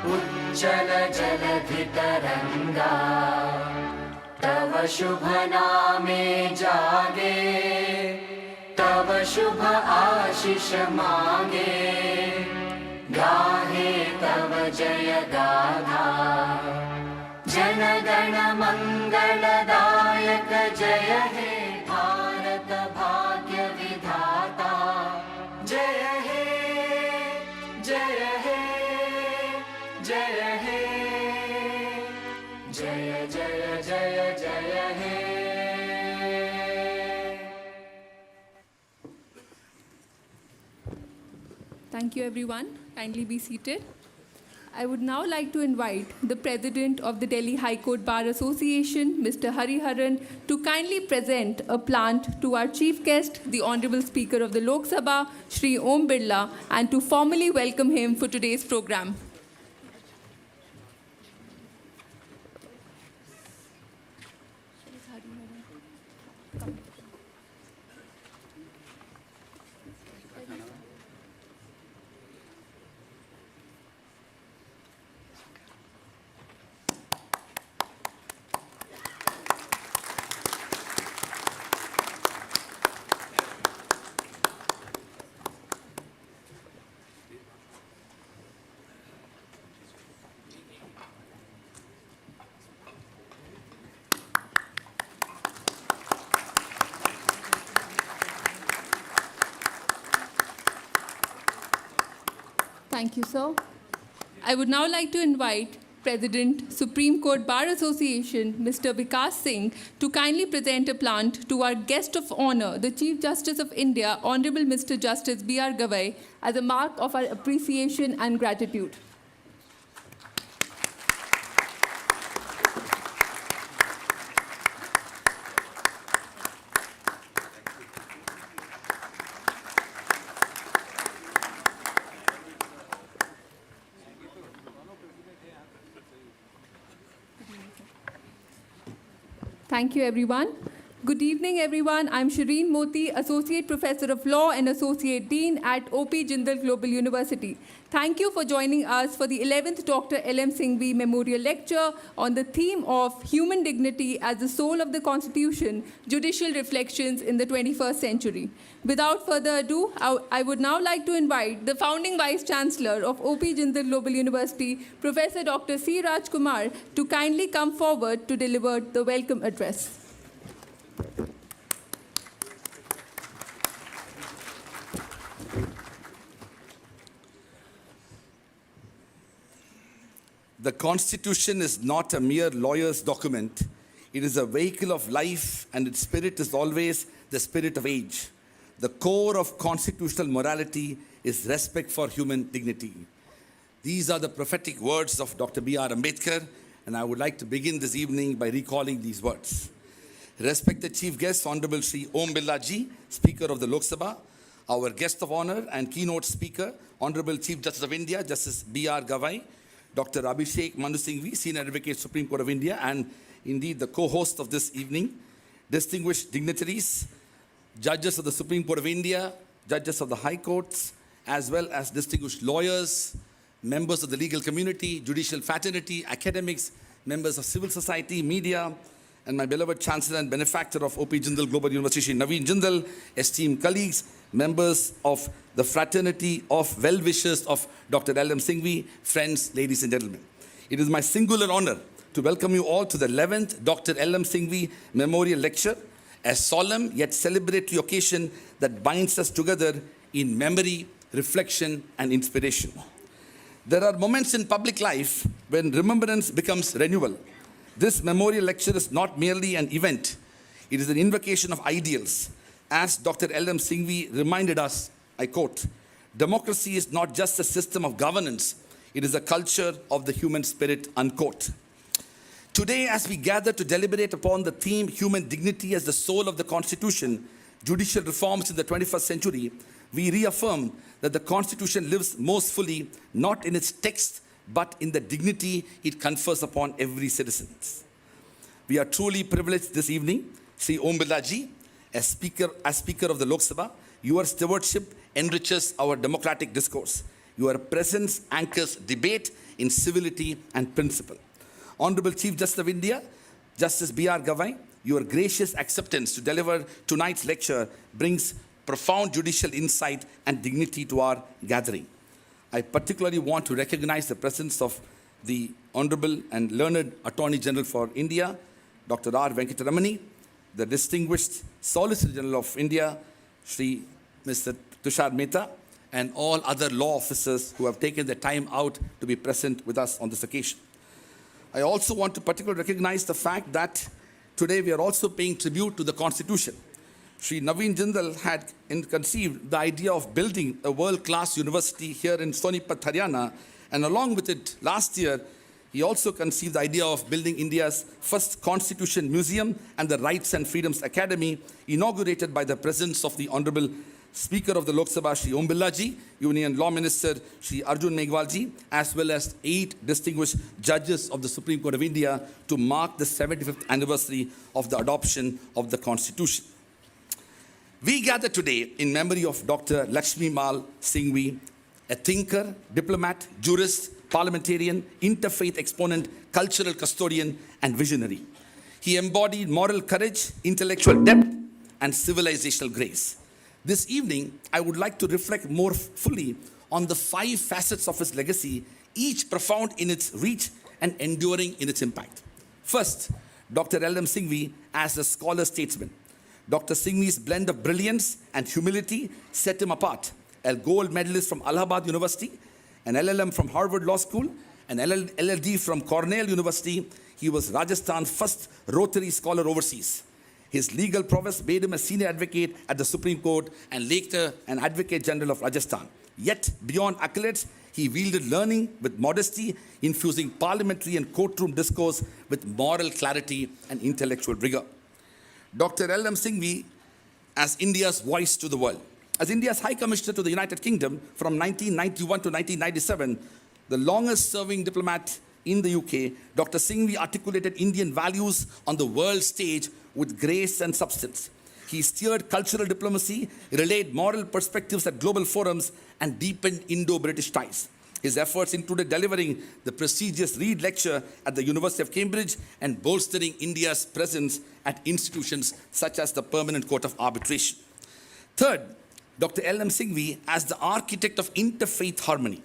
उच्चल जलधितरंगा तव शुभ नामे जागे तव शुभ आशीष मांगे गाहे तव जय गाथा जनगण मंगलदायक जय हे भारत भाग्य विधाता जय हे जय हे जय हे जय जय जय जय हे. Thank you, everyone. Kindly be seated. I would now like to invite the President of the Delhi High Court Bar Association, Mr. Hariharan, to kindly present a plant to our chief guest, the Honorable Speaker of the Lok Sabha, Shri Om Birla, and to formally welcome him for today's program. Thank you, sir. I would now like to invite President, Supreme Court Bar Association, Mr. Vikas Singh, to kindly present a plant to our guest of honor, the Chief Justice of India, Honorable Mr. Justice B.R. Gavai, as a mark of our appreciation and gratitude. Thank you, everyone. Good evening, everyone. I'm Shireen Moti, Associate Professor of Law and Associate Dean at O.P. Jindal Global University. Thank you for joining us for the 11th Dr. L.M. Singhvi Memorial Lecture on the theme of Human Dignity as the Soul of the Constitution, Judicial Reflections in the 21st Century. Without further ado, I would now like to invite the founding Vice Chancellor of O.P. Jindal Global University, Professor Dr. C. Rajkumar, to kindly come forward to deliver the welcome address. The Constitution is not a mere lawyer's document. It is a vehicle of life, and its spirit is always the spirit of age. The core of constitutional morality is respect for human dignity. These are the prophetic words of Dr. B.R. Ambedkar, and I would like to begin this evening by recalling these words. Respected Chief Guest, Honorable Shri Om Birla Ji, Speaker of the Lok Sabha, our guest of honor and keynote speaker, Honorable Chief Justice of India, Justice B.R. Gavai, Dr. Abhishek Manu Singhvi, Senior Advocate, Supreme Court of India, and indeed the co-host of this evening, distinguished dignitaries, judges of the Supreme Court of India, judges of the High Courts, as well as distinguished lawyers, members of the legal community, judicial fraternity, academics, members of civil society, media, and my beloved Chancellor and benefactor of O.P. Jindal Global University, Naveen Jindal, esteemed colleagues, members of the fraternity of well-wishers of Dr. L.M. Singhvi, friends, ladies and gentlemen. It is my singular honor to welcome you all to the 11th Dr. L.M. Singhvi Memorial Lecture, a solemn yet celebratory occasion that binds us together in memory, reflection, and inspiration. There are moments in public life when remembrance becomes renewal. This memorial lecture is not merely an event. It is an invocation of ideals. As Dr. L.M. Singhvi reminded us, I quote, democracy is not just a system of governance, it is a culture of the human spirit, unquote. Today, as we gather to deliberate upon the theme, human dignity as the soul of the Constitution, judicial reforms in the 21st century, we reaffirm that the Constitution lives most fully, not in its text, but in the dignity it confers upon every citizen. We are truly privileged this evening, Sri Om Birla Ji, as Speaker of the Lok Sabha. Your stewardship enriches our democratic discourse. Your presence anchors debate, in civility and principle. Honorable Chief Justice of India, Justice B.R. Gavai, your gracious acceptance to deliver tonight's lecture brings profound judicial insight and dignity to our gathering. I particularly want to recognize the presence of the Honorable and Learned Attorney General for India, Dr. R. Venkataramani, the distinguished Solicitor General of India, Shri Mr. Tushar Mehta, and all other law officers who have taken the time out to be present with us on this occasion. I also want to particularly recognize the fact that today we are also paying tribute to the Constitution. Shri Naveen Jindal had conceived the idea of building a world-class university here in Sonipat, Haryana, and along with it, last year, he also conceived the idea of building India's first Constitution Museum and the Rights and Freedoms Academy, inaugurated by the presence of the Honorable Speaker of the Lok Sabha, Shri Om Birla ji, Union Law Minister, Shri Arjun Megwal ji, as well as 8 distinguished judges of the Supreme Court of India to mark the 75th anniversary of the adoption of the Constitution. We gather today in memory of Dr. Lakshmi Mal Singhvi, a thinker, diplomat, jurist, parliamentarian, interfaith exponent, cultural custodian, and visionary. He embodied moral courage, intellectual depth, and civilizational grace. This evening, I would like to reflect more fully on the 5 facets of his legacy, each profound in its reach and enduring in its impact. First, Dr. L.M. Singhvi as a scholar-statesman. Dr. Singhvi's blend of brilliance and humility set him apart. A gold medalist from Allahabad University, an LLM from Harvard Law School, an LLD from Cornell University, he was Rajasthan's first Rotary scholar overseas. His legal prowess made him a senior advocate at the Supreme Court and later an Advocate General of Rajasthan. Yet, beyond accolades, he wielded learning with modesty, infusing parliamentary and courtroom discourse with moral clarity and intellectual rigor. Dr. L.M. Singhvi as India's voice to the world. As India's High Commissioner to the United Kingdom from 1991 to 1997, the longest-serving diplomat in the UK, Dr. Singhvi articulated Indian values on the world stage with grace and substance. He steered cultural diplomacy, relayed moral perspectives at global forums, and deepened Indo-British ties. His efforts included delivering the prestigious Reed Lecture at the University of Cambridge and bolstering India's presence at institutions such as the Permanent Court of Arbitration. Third, Dr. L.M. Singhvi as the architect of interfaith harmony.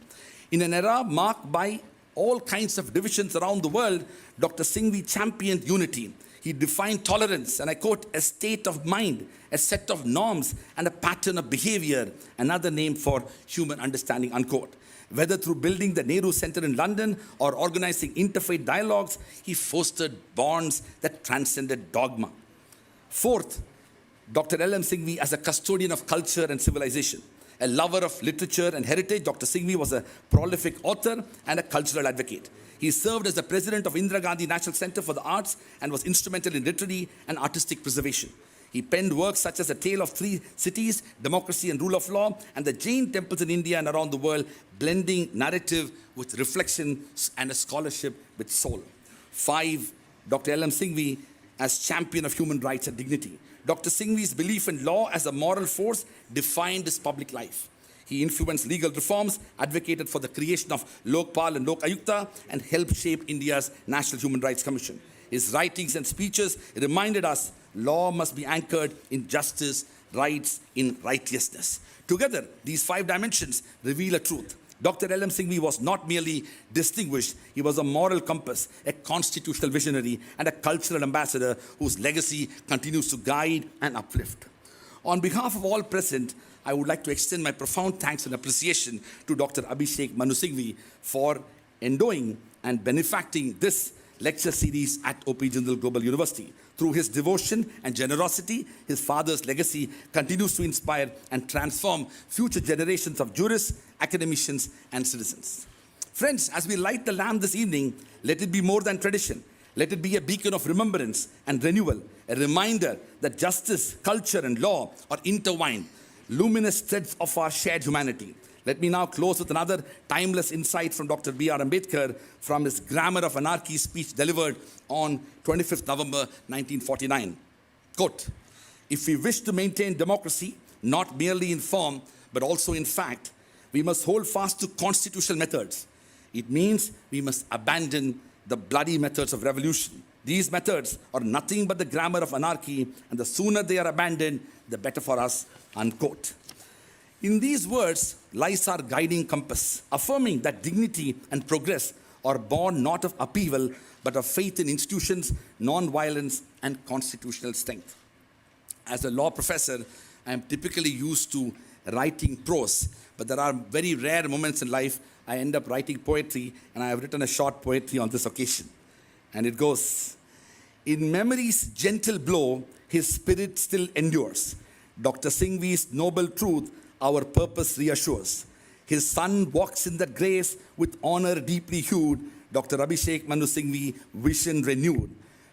In an era marked by all kinds of divisions around the world, Dr. Singhvi championed unity. He defined tolerance, and I quote, a state of mind, a set of norms, and a pattern of behavior, another name for human understanding, unquote. Whether through building the Nehru Center in London or organizing interfaith dialogues, he fostered bonds that transcended dogma. Fourth, Dr. L.M. Singhvi as a custodian of culture and civilization. A lover of literature and heritage, Dr. Singhvi was a prolific author and a cultural advocate. He served as the president of Indira Gandhi National Center for the Arts and was instrumental in literary and artistic preservation. He penned works such as A Tale of Three Cities, Democracy and Rule of Law, and the Jain temples in India and around the world, blending narrative with reflection and a scholarship with soul. 5, Dr. L.M. Singhvi as champion of human rights and dignity. Dr. Singhvi's belief in law as a moral force defined his public life. He influenced legal reforms, advocated for the creation of Lokpal and Lok Ayukta, and helped shape India's National Human Rights Commission. His writings and speeches reminded us law must be anchored in justice, rights in righteousness. Together, these 5 dimensions reveal a truth. Dr. L.M. Singhvi was not merely distinguished, he was a moral compass, a constitutional visionary, and a cultural ambassador whose legacy continues to guide and uplift. On behalf of all present, I would like to extend my profound thanks and appreciation to Dr. Abhishek Manu Singhvi for endowing and benefacting this lecture series at O.P. Jindal Global University. Through his devotion and generosity, his father's legacy continues to inspire and transform future generations of jurists, academicians, and citizens. Friends, as we light the lamp this evening, let it be more than tradition. Let it be a beacon of remembrance and renewal, a reminder that justice, culture, and law are intertwined, luminous threads of our shared humanity. Let me now close with another timeless insight from Dr. B.R. Ambedkar from his Grammar of Anarchy speech delivered on 25th November 1949. Quote, if we wish to maintain democracy, not merely in form, but also in fact, we must hold fast to constitutional methods. It means we must abandon the bloody methods of revolution. These methods are nothing but the grammar of anarchy, and the sooner they are abandoned, the better for us, unquote. In these words lies our guiding compass, affirming that dignity and progress are born not of upheaval, but of faith in institutions, non-violence, and constitutional strength. As a law professor, I am typically used to writing prose, but there are very rare moments in life I end up writing poetry, and I have written a short poetry on this occasion. And it goes, in memory's gentle blow, his spirit still endures. Dr. Singhvi's noble truth our purpose reassures. His son walks in that grace with honor deeply hued. Dr. Abhishek Manu Singhvi, vision renewed.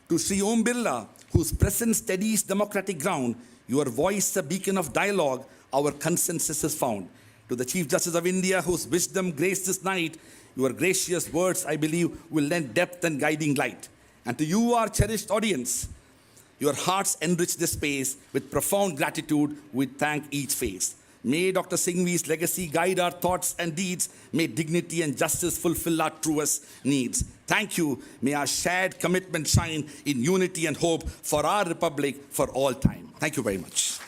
To Sri Om Birla, whose presence steadies democratic ground, your voice a beacon of dialogue, our consensus is found. To the Chief Justice of India, whose wisdom graced this night, your gracious words, I believe, will lend depth and guiding light. And to you, our cherished audience, your hearts enrich this space. With profound gratitude, we thank each face. May Dr. Singhvi's legacy guide our thoughts and deeds. May dignity and justice fulfill our truest needs. Thank you. May our shared commitment shine in unity and hope for our republic for all time. Thank you very much.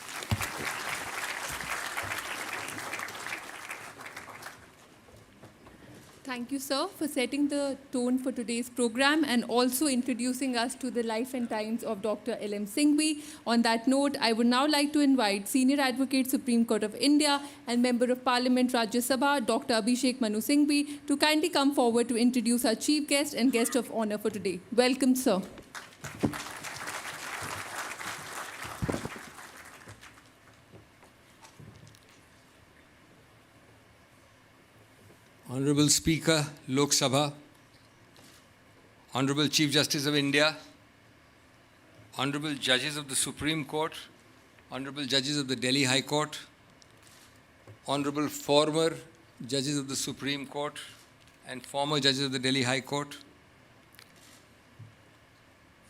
Thank you, sir, for setting the tone for today's program and also introducing us to the life and times of Dr. L.M. Singhvi. On that note, I would now like to invite Senior Advocate, Supreme Court of India and Member of Parliament, Rajya Sabha, Dr. Abhishek Manu Singhvi, to kindly come forward to introduce our chief guest and guest of honor for today. Welcome, sir. Honorable Speaker, Lok Sabha, Honorable Chief Justice of India, Honorable Judges of the Supreme Court, Honorable Judges of the Delhi High Court, Honorable former Judges of the Supreme Court and former Judges of the Delhi High Court,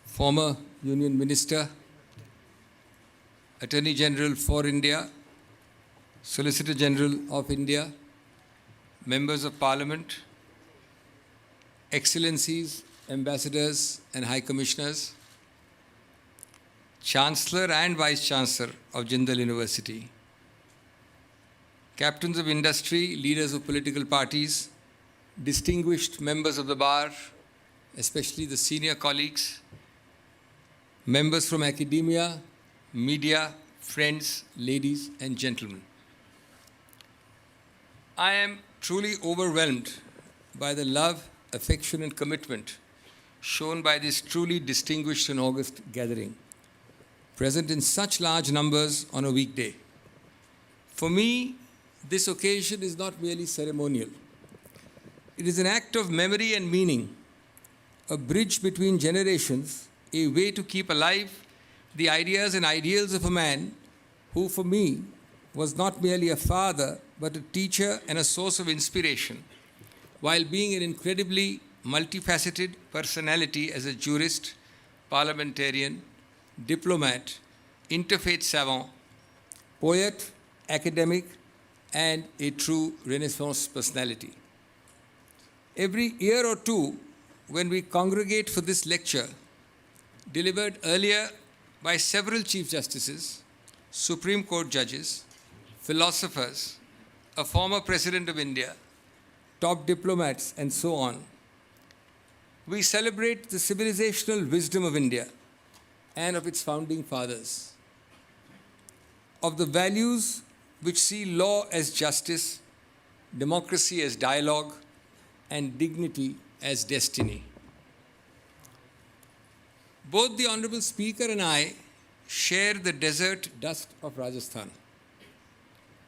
former Union Minister, Attorney General for India, Solicitor General of India, Members of Parliament, Excellencies, Ambassadors and High Commissioners, Chancellor and Vice Chancellor of Jindal University, Captains of Industry, leaders of political parties, distinguished members of the bar, especially the senior colleagues, members from academia, media, friends, ladies and gentlemen. I am truly overwhelmed by the love, affection and commitment shown by this truly distinguished and august gathering, present in such large numbers on a weekday. For me, this occasion is not merely ceremonial. It is an act of memory and meaning, a bridge between generations, a way to keep alive the ideas and ideals of a man who, for me, was not merely a father, but a teacher and a source of inspiration, while being an incredibly multifaceted personality as a jurist, parliamentarian, diplomat, interfaith savant, poet, academic, and a true Renaissance personality. Every year or two, when we congregate for this lecture, delivered earlier by several Chief Justices, Supreme Court judges, philosophers, a former President of India, top diplomats, and so on, we celebrate the civilizational wisdom of India and of its founding fathers, of the values which see law as justice, democracy as dialogue, and dignity as destiny. Both the Honorable Speaker and I share the desert dust of Rajasthan,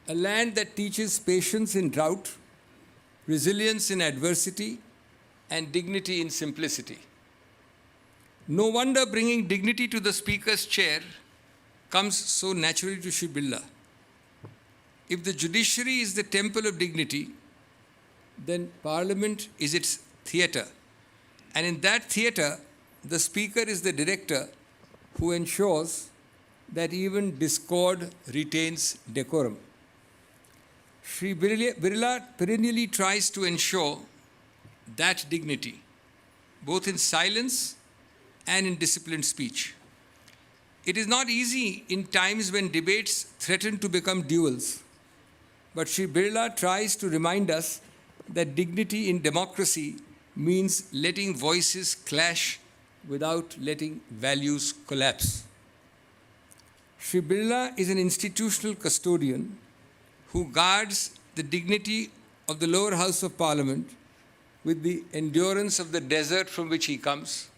a land that teaches patience in drought, resilience in adversity, and dignity in simplicity. No wonder bringing dignity to the Speaker's chair comes so naturally to Shri Birla. If the judiciary is the temple of dignity, then Parliament is its theatre. And in that theatre, the Speaker is the director who ensures that even discord retains decorum. Shri Birla perennially tries to ensure that dignity, both in silence and in disciplined speech. It is not easy in times when debates threaten to become duels, but Sri Birla tries to remind us that dignity in democracy means letting voices clash without letting values collapse. Sri Birla is an institutional custodian who guards the dignity of the lower house of parliament with the endurance of the desert from which he comes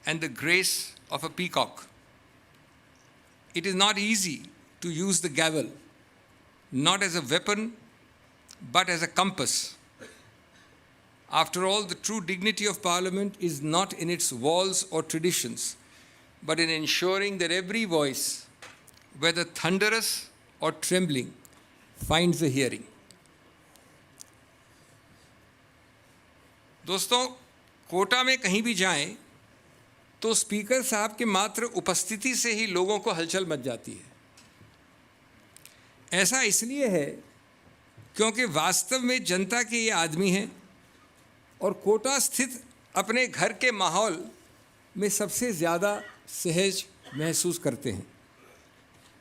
and the grace of a peacock. It is not easy to use the gavel, not as a weapon, but as a compass. After all, the true dignity of Parliament is not in its walls or traditions, but in ensuring that every voice, whether thunderous or trembling, finds a hearing. दोस्तों, कोटा में कहीं भी जाएं तो speaker साहब के मात्र उपस्थिति से ही लोगों को हलचल मच जाती है। ऐसा इसलिए है क्योंकि वास्तव में जनता के ये आदमी हैं और कोटा स्थित अपने घर के माहौल में सबसे ज़्यादा सहज महसूस करते हैं।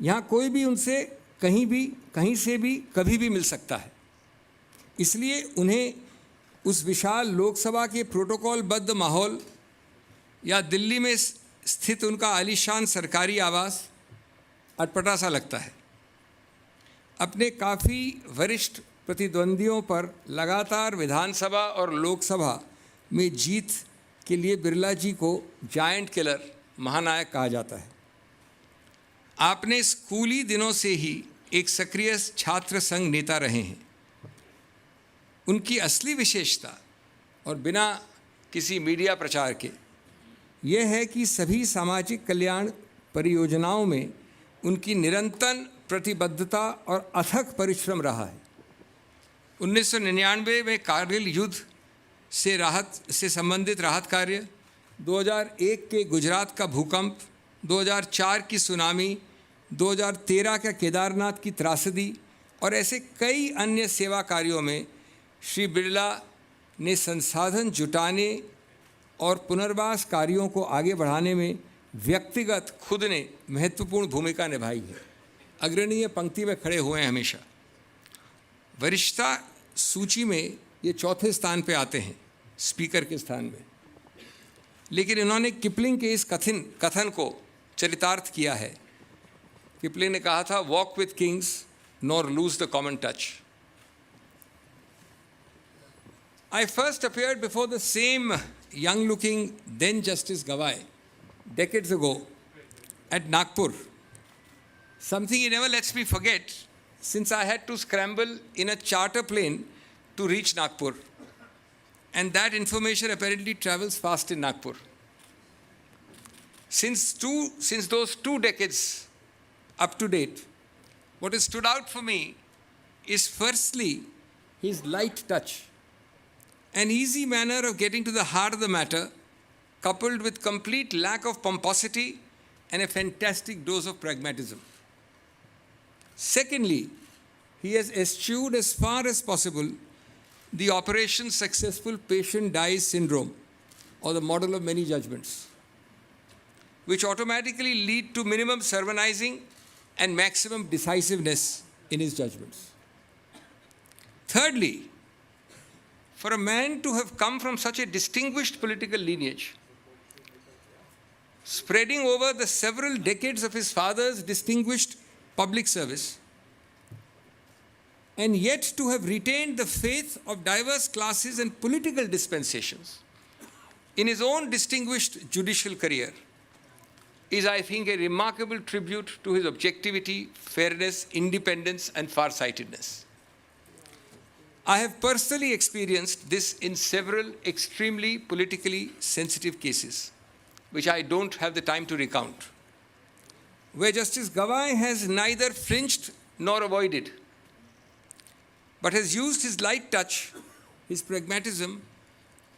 यहाँ कोई भी उनसे कहीं से भी कभी भी मिल सकता है। इसलिए उन्हें उस विशाल लोकसभा के प्रोटोकॉलबद्ध माहौल या दिल्ली में स्थित उनका आलीशान सरकारी आवास अटपटा सा लगता है। अपने काफ़ी वरिष्ठ प्रतिद्वंदियों पर लगातार विधानसभा और लोकसभा में जीत के लिए बिरला जी को जायंट किलर, महानायक कहा जाता है। आपने स्कूली दिनों से ही एक सक्रिय छात्र संघ नेता रहे हैं। उनकी असली विशेषता, और बिना किसी मीडिया प्रचार के, यह है कि सभी सामाजिक कल्याण परियोजनाओं में उनकी निरंतर प्रतिबद्धता और अथक परिश्रम रहा है। 1999 में कारगिल युद्ध से संबंधित राहत कार्य, 2001 के गुजरात का भूकंप, 2004 की सुनामी, 2013 का केदारनाथ की त्रासदी और ऐसे कई अन्य सेवा कार्यों में श्री बिरला ने संसाधन जुटाने और पुनर्वास कार्यों को आगे बढ़ाने में व्यक्तिगत खुद ने महत्वपूर्ण भूमिका निभाई है। अग्रणीय पंक्ति में खड़े हुए हैं हमेशा। वरिष्ठता सूची में ये चौथे स्थान पे आते हैं, स्पीकर के स्थान में। लेकिन इन्होंने किपलिंग के इस कथन को चरितार्थ किया है। किपलिंग ने कहा था, walk with Kings nor lose the common touch. I first appeared before the same young-looking then Justice Gavai decades ago at Nagpur. Something he never lets me forget, since I had to scramble in a charter plane to reach Nagpur. And that information apparently travels fast in Nagpur. Since those 2 decades up to date, what has stood out for me is firstly his light touch, an easy manner of getting to the heart of the matter, coupled with complete lack of pomposity and a fantastic dose of pragmatism. Secondly, he has eschewed as far as possible the Operation Successful Patient Dies syndrome, or the model of many judgments, which automatically lead to minimum sermonizing and maximum decisiveness in his judgments. Thirdly, for a man to have come from such a distinguished political lineage, spreading over the several decades of his father's distinguished public service, and yet to have retained the faith of diverse classes and political dispensations in his own distinguished judicial career, is, I think, a remarkable tribute to his objectivity, fairness, independence, and farsightedness. I have personally experienced this in several extremely politically sensitive cases, which I don't have the time to recount, where Justice Gavai has neither flinched nor avoided, but has used his light touch, his pragmatism,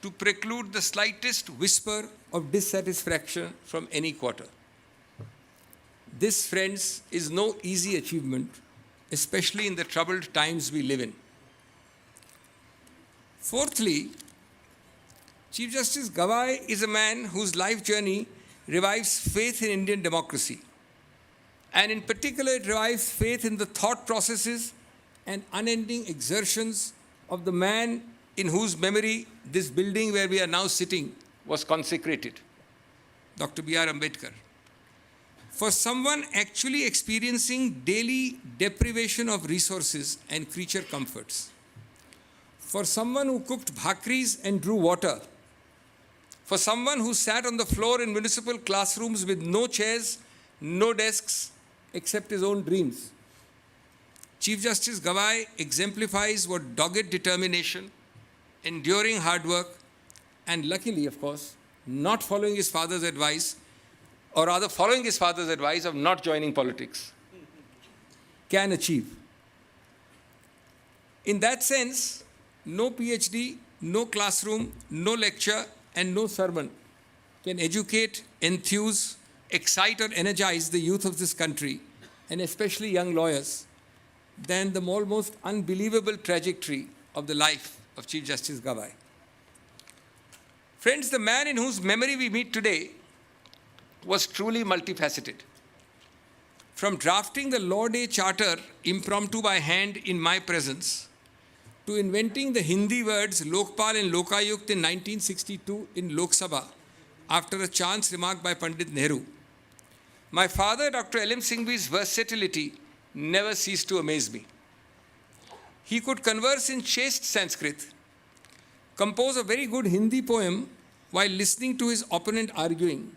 to preclude the slightest whisper of dissatisfaction from any quarter. This, friends, is no easy achievement, especially in the troubled times we live in. Fourthly, Chief Justice Gavai is a man whose life journey revives faith in Indian democracy. And in particular, it revives faith in the thought processes and unending exertions of the man in whose memory this building where we are now sitting was consecrated, Dr. B.R. Ambedkar. For someone actually experiencing daily deprivation of resources and creature comforts, for someone who cooked bhakris and drew water, for someone who sat on the floor in municipal classrooms with no chairs, no desks, except his own dreams, Chief Justice Gavai exemplifies what dogged determination, enduring hard work, and luckily, of course, not following his father's advice, or rather following his father's advice of not joining politics, can achieve. In that sense, no PhD, no classroom, no lecture, and no sermon can educate, enthuse, excite, or energize the youth of this country, and especially young lawyers, than the almost unbelievable trajectory of the life of Chief Justice Gavai. Friends, the man in whose memory we meet today was truly multifaceted. From drafting the Law Day Charter impromptu by hand in my presence, to inventing the Hindi words Lokpal and Lokayukt in 1962 in Lok Sabha after a chance remark by Pandit Nehru, my father, Dr. L.M. Singhvi's versatility never ceased to amaze me. He could converse in chaste Sanskrit, compose a very good Hindi poem while listening to his opponent arguing,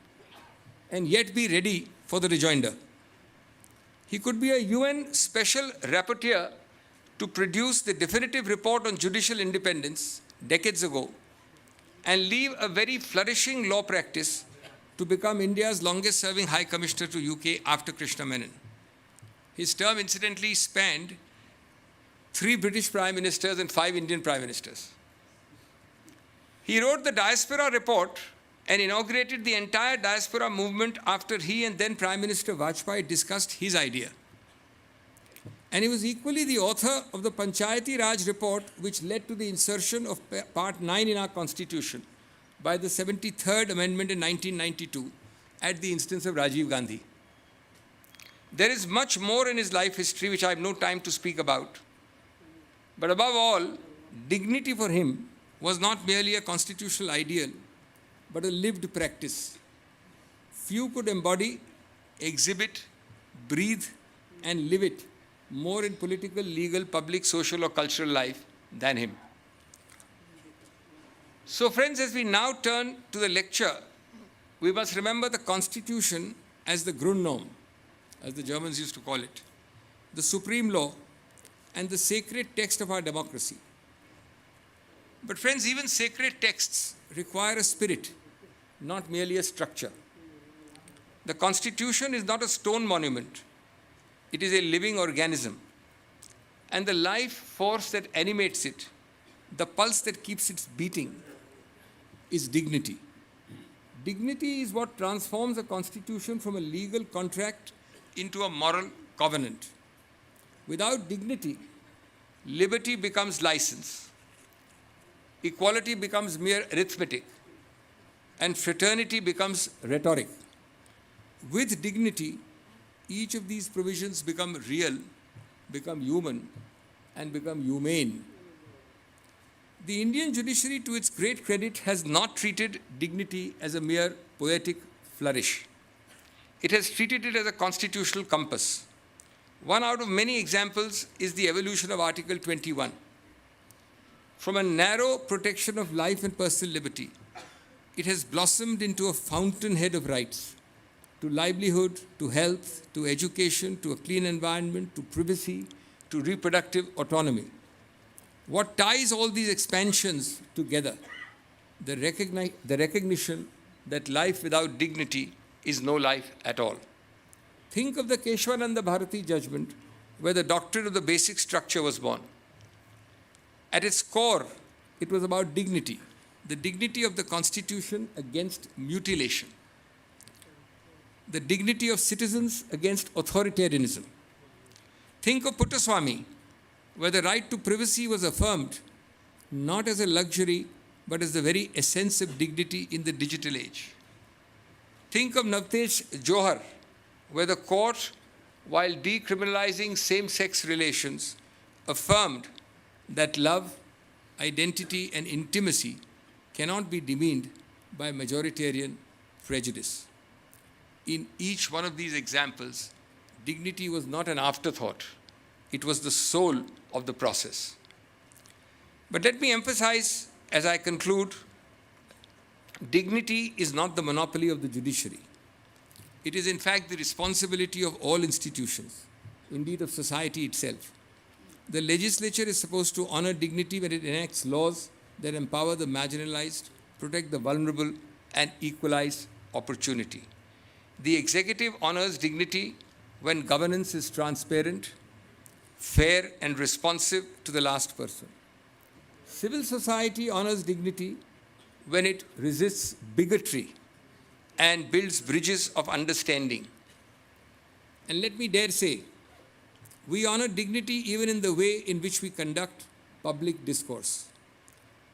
and yet be ready for the rejoinder. He could be a UN special rapporteur to produce the definitive report on judicial independence decades ago and leave a very flourishing law practice to become India's longest-serving High Commissioner to UK after Krishna Menon. His term, incidentally, spanned 3 British Prime Ministers and 5 Indian Prime Ministers. He wrote the Diaspora Report and inaugurated the entire diaspora movement after he and then Prime Minister Vajpayee discussed his idea. And he was equally the author of the Panchayati Raj report, which led to the insertion of Part 9 in our Constitution by the 73rd Amendment in 1992 at the instance of Rajiv Gandhi. There is much more in his life history which I have no time to speak about. But above all, dignity for him was not merely a constitutional ideal, but a lived practice. Few could embody, exhibit, breathe, and live it more in political, legal, public, social, or cultural life than him. So friends, as we now turn to the lecture, we must remember the Constitution as the Grundnorm, as the Germans used to call it, the supreme law and the sacred text of our democracy. But friends, even sacred texts require a spirit, not merely a structure. The Constitution is not a stone monument. It is a living organism. And the life force that animates it, the pulse that keeps it beating, is dignity. Dignity is what transforms a constitution from a legal contract into a moral covenant. Without dignity, liberty becomes license, equality becomes mere arithmetic, and fraternity becomes rhetoric. With dignity, each of these provisions become real, become human, and become humane. The Indian judiciary, to its great credit, has not treated dignity as a mere poetic flourish. It has treated it as a constitutional compass. One out of many examples is the evolution of Article 21. From a narrow protection of life and personal liberty, it has blossomed into a fountainhead of rights, to livelihood, to health, to education, to a clean environment, to privacy, to reproductive autonomy. What ties all these expansions together? The recognition that life without dignity is no life at all. Think of the Keshwananda Bharati judgment, where the doctrine of the basic structure was born. At its core, it was about dignity, the dignity of the Constitution against mutilation, the dignity of citizens against authoritarianism. Think of Puttaswamy, where the right to privacy was affirmed not as a luxury but as the very essence of dignity in the digital age. Think of Navtesh Johar, where the court, while decriminalizing same-sex relations, affirmed that love, identity, and intimacy cannot be demeaned by majoritarian prejudice. In each one of these examples, dignity was not an afterthought. It was the soul of the process. But let me emphasize, as I conclude, dignity is not the monopoly of the judiciary. It is, in fact, the responsibility of all institutions, indeed of society itself. The legislature is supposed to honor dignity when it enacts laws that empower the marginalized, protect the vulnerable, and equalize opportunity. The executive honors dignity when governance is transparent, fair, and responsive to the last person. Civil society honors dignity when it resists bigotry and builds bridges of understanding. And let me dare say, we honor dignity even in the way in which we conduct public discourse.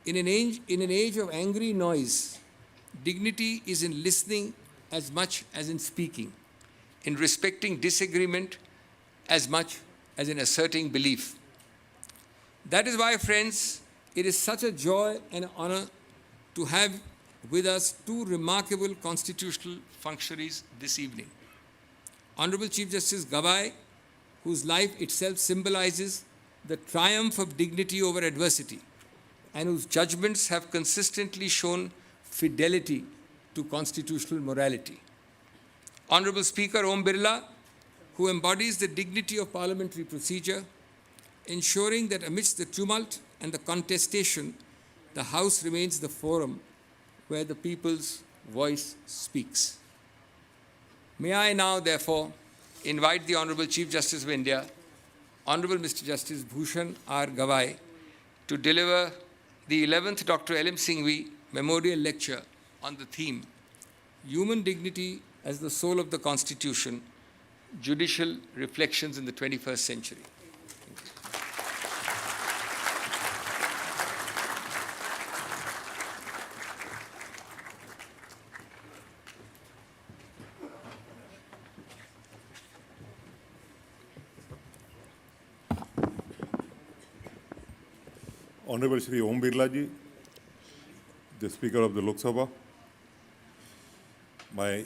In an age of angry noise, dignity is in listening as much as in speaking, in respecting disagreement as much as in asserting belief. That is why, friends, it is such a joy and honor to have with us two remarkable constitutional functionaries this evening. Honorable Chief Justice Gavai, whose life itself symbolizes the triumph of dignity over adversity, and whose judgments have consistently shown fidelity to constitutional morality. Honorable Speaker Om Birla, who embodies the dignity of parliamentary procedure, ensuring that amidst the tumult and the contestation, the House remains the forum where the people's voice speaks. May I now, therefore, invite the Honorable Chief Justice of India, Honorable Mr. Justice Bhushan R. Gavai, to deliver the 11th Dr. L.M. Singhvi Memorial Lecture on the theme, Human Dignity as the Soul of the Constitution, Judicial Reflections in the 21st Century. Honorable Shri Om Birla ji, the Speaker of the Lok Sabha, my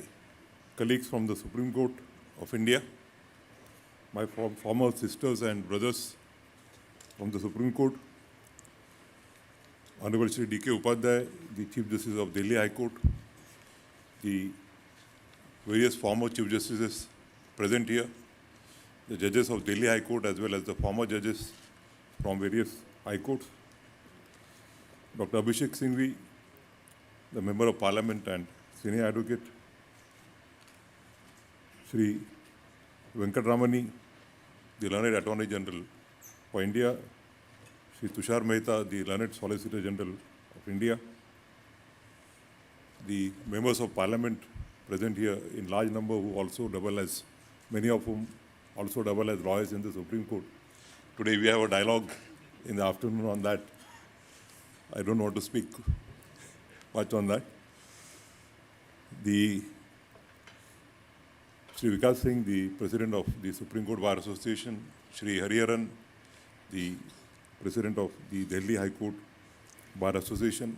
colleagues from the Supreme Court of India, my former sisters and brothers from the Supreme Court, Honorable Shri D.K. Upadhyay, the Chief Justice of Delhi High Court, the various former Chief Justices present here, the judges of Delhi High Court as well as the former judges from various high courts, Dr. Abhishek Singhvi, the Member of Parliament and Senior Advocate, Shri Venkatramani, the Learned Attorney General for India, Shri Tushar Mehta, the Learned Solicitor General of India, the Members of Parliament present here in large number who also double as, many of whom also double as lawyers in the Supreme Court. Today we have a dialogue in the afternoon on that. I don't want to speak much on that. The Shri Vikas Singh, the President of the Supreme Court Bar Association, Shri Hariharan, the President of the Delhi High Court Bar Association,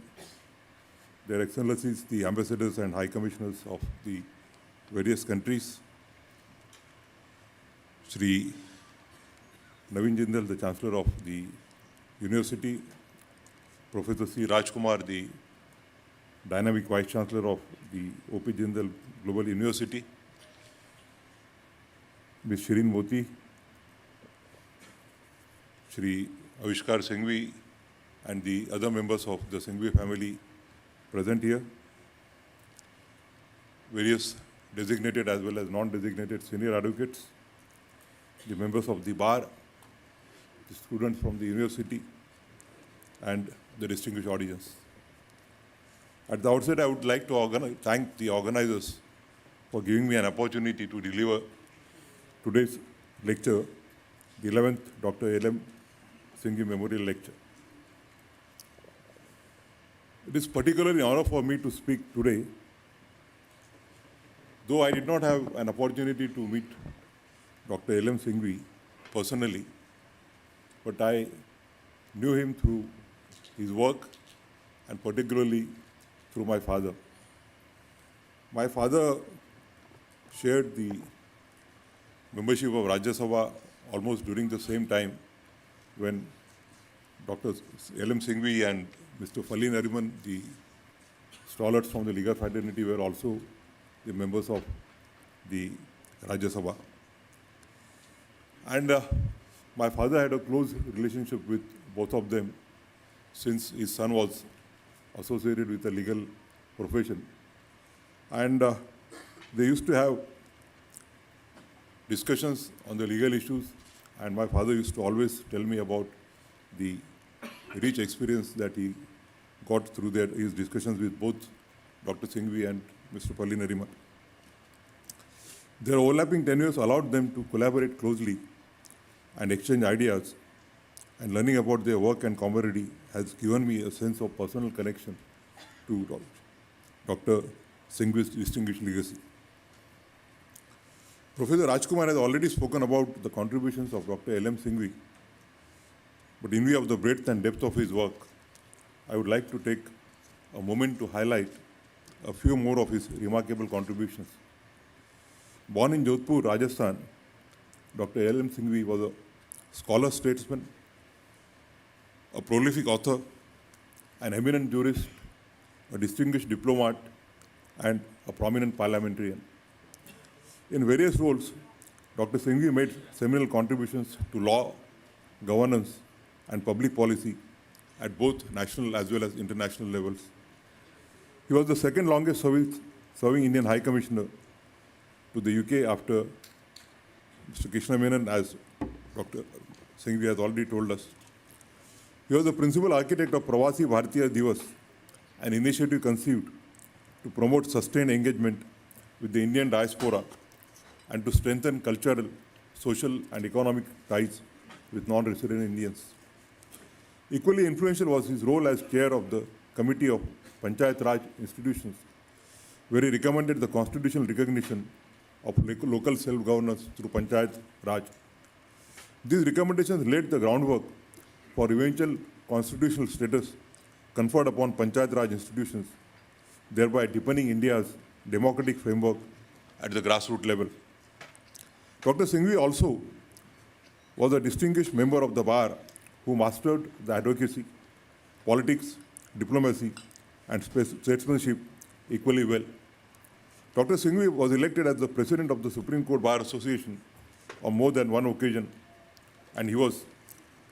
Their Excellencies, the Ambassadors and High Commissioners of the various countries, Shri Naveen Jindal, the Chancellor of the University, Professor C. Rajkumar, the Dynamic Vice Chancellor of the O.P. Jindal Global University, Ms. Shireen Moti, Shri Avishkar Singhvi, and the other members of the Singhvi family present here, various designated as well as non-designated senior advocates, the members of the bar, the students from the university, and the distinguished audience. At the outset, I would like to thank the organizers for giving me an opportunity to deliver today's lecture, the 11th Dr. L.M. Singhvi Memorial Lecture. It is particularly an honor for me to speak today, though I did not have an opportunity to meet Dr. L.M. Singhvi personally, but I knew him through his work and particularly through my father. My father shared the membership of Rajya Sabha almost during the same time when Dr. L.M. Singhvi and Mr. Fali Nariman, the scholars from the legal fraternity, were also the members of the Rajya Sabha. And my father had a close relationship with both of them since his son was associated with the legal profession. And they used to have discussions on the legal issues, and my father used to always tell me about the rich experience that he got through his discussions with both Dr. Singhvi and Mr. Fali Nariman. Their overlapping tenures allowed them to collaborate closely and exchange ideas, and learning about their work and camaraderie has given me a sense of personal connection to Dr. Singhvi's distinguished legacy. Professor Rajkumar has already spoken about the contributions of Dr. L.M. Singhvi, but in view of the breadth and depth of his work, I would like to take a moment to highlight a few more of his remarkable contributions. Born in Jodhpur, Rajasthan, Dr. L.M. Singhvi was a scholar statesman, a prolific author, an eminent jurist, a distinguished diplomat, and a prominent parliamentarian. In various roles, Dr. Singhvi made seminal contributions to law, governance, and public policy at both national as well as international levels. He was the second longest serving Indian High Commissioner to the UK after Mr. Krishna Menon, as Dr. Singhvi has already told us. He was the principal architect of Pravasi Bharatiya Divas, an initiative conceived to promote sustained engagement with the Indian diaspora and to strengthen cultural, social, and economic ties with non-resident Indians. Equally influential was his role as chair of the Committee of Panchayat Raj Institutions, where he recommended the constitutional recognition of local self-governance through Panchayat Raj. These recommendations laid the groundwork for eventual constitutional status conferred upon Panchayat Raj institutions, thereby deepening India's democratic framework at the grassroots level. Dr. Singhvi also was a distinguished member of the bar who mastered the advocacy, politics, diplomacy, and statesmanship equally well. Dr. Singhvi was elected as the president of the Supreme Court Bar Association on more than one occasion, and he was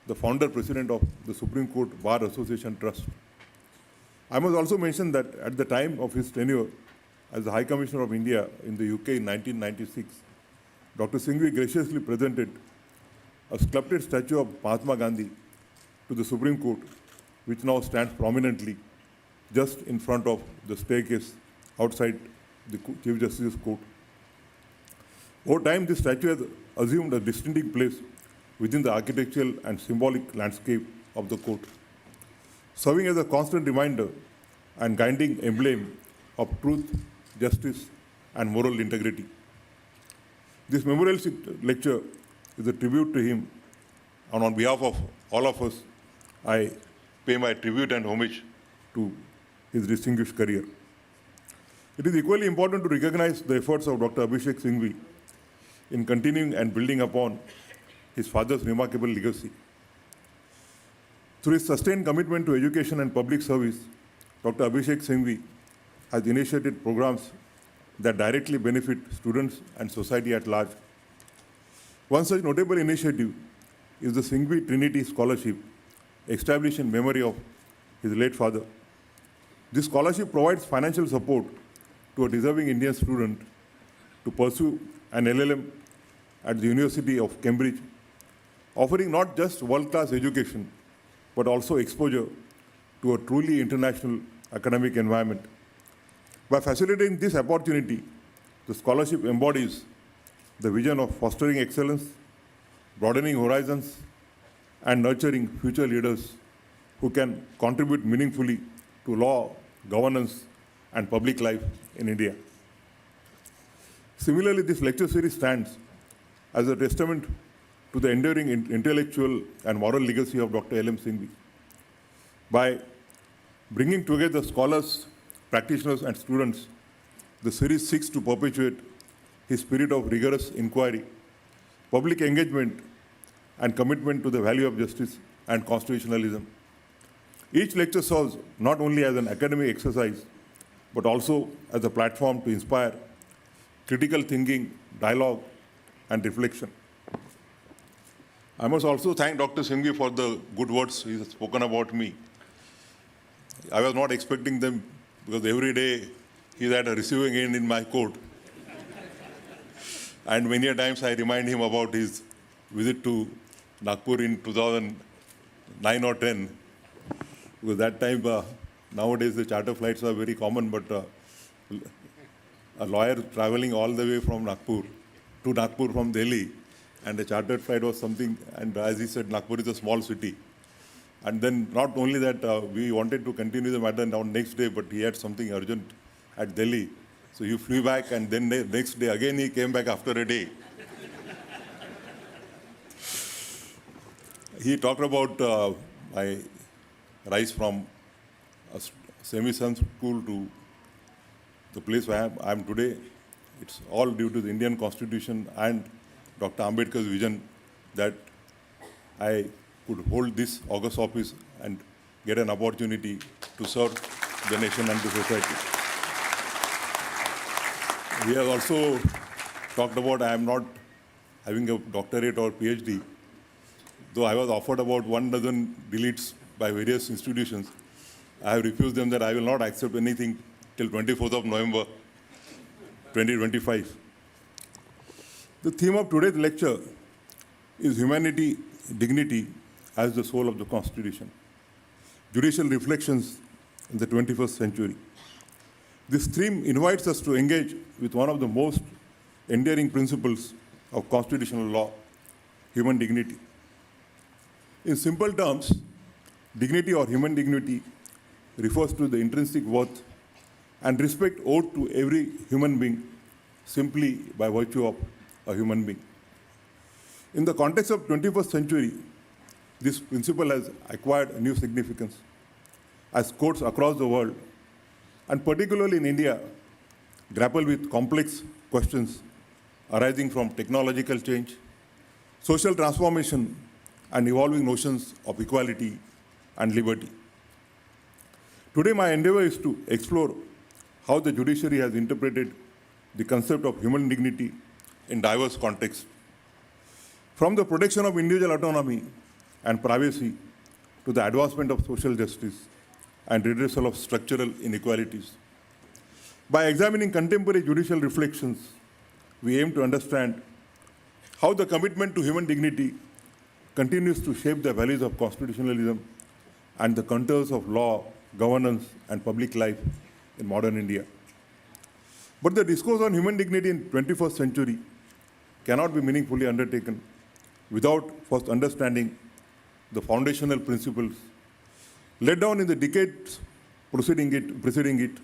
the founder president of the Supreme Court Bar Association Trust. I must also mention that at the time of his tenure as the High Commissioner of India in the UK in 1996, Dr. Singhvi graciously presented a sculpted statue of Mahatma Gandhi to the Supreme Court, which now stands prominently just in front of the staircase outside the Chief Justice's court. Over time, this statue has assumed a distinctive place within the architectural and symbolic landscape of the court, serving as a constant reminder and guiding emblem of truth, justice, and moral integrity. This memorial lecture is a tribute to him, and on behalf of all of us, I pay my tribute and homage to his distinguished career. It is equally important to recognize the efforts of Dr. Abhishek Singhvi in continuing and building upon his father's remarkable legacy. Through his sustained commitment to education and public service, Dr. Abhishek Singhvi has initiated programs that directly benefit students and society at large. One such notable initiative is the Singhvi Trinity Scholarship, established in memory of his late father. This scholarship provides financial support to a deserving Indian student to pursue an LLM at the University of Cambridge, offering not just world-class education, but also exposure to a truly international academic environment. By facilitating this opportunity, the scholarship embodies the vision of fostering excellence, broadening horizons, and nurturing future leaders who can contribute meaningfully to law, governance, and public life in India. Similarly, this lecture series stands as a testament to the enduring intellectual and moral legacy of Dr. L.M. Singhvi. By bringing together scholars, practitioners, and students, the series seeks to perpetuate his spirit of rigorous inquiry, public engagement, and commitment to the value of justice and constitutionalism. Each lecture serves not only as an academic exercise, but also as a platform to inspire critical thinking, dialogue, and reflection. I must also thank Dr. Singhvi for the good words he has spoken about me. I was not expecting them because every day he's at a receiving end in my court. And many a times I remind him about his visit to Nagpur in 2009 or 10. Because that time, nowadays the charter flights are very common, but a lawyer traveling all the way from Nagpur to Nagpur from Delhi, and a chartered flight was something, and as he said, Nagpur is a small city. And then not only that, we wanted to continue the matter on next day, but he had something urgent at Delhi. So he flew back, and then the next day again he came back after a day. He talked about my rise from a semi-sun school to the place where I am today. It's all due to the Indian Constitution and Dr. Ambedkar's vision that I could hold this august office and get an opportunity to serve the nation and the society. He has also talked about I am not having a doctorate or PhD, though I was offered about 12 deletes by various institutions. I have refused them that I will not accept anything till 24th of November 2025. The theme of today's lecture is humanity, dignity as the soul of the Constitution. Judicial reflections in the 21st century. This theme invites us to engage with one of the most enduring principles of constitutional law, human dignity. In simple terms, dignity or human dignity refers to the intrinsic worth and respect owed to every human being simply by virtue of a human being. In the context of 21st century, this principle has acquired a new significance as courts across the world, and particularly in India, grapple with complex questions arising from technological change, social transformation, and evolving notions of equality and liberty. Today, my endeavor is to explore how the judiciary has interpreted the concept of human dignity in diverse contexts, from the protection of individual autonomy and privacy to the advancement of social justice and redressal of structural inequalities. By examining contemporary judicial reflections, we aim to understand how the commitment to human dignity continues to shape the values of constitutionalism and the contours of law, governance, and public life in modern India. But the discourse on human dignity in 21st century cannot be meaningfully undertaken without first understanding the foundational principles laid down in the decades preceding it.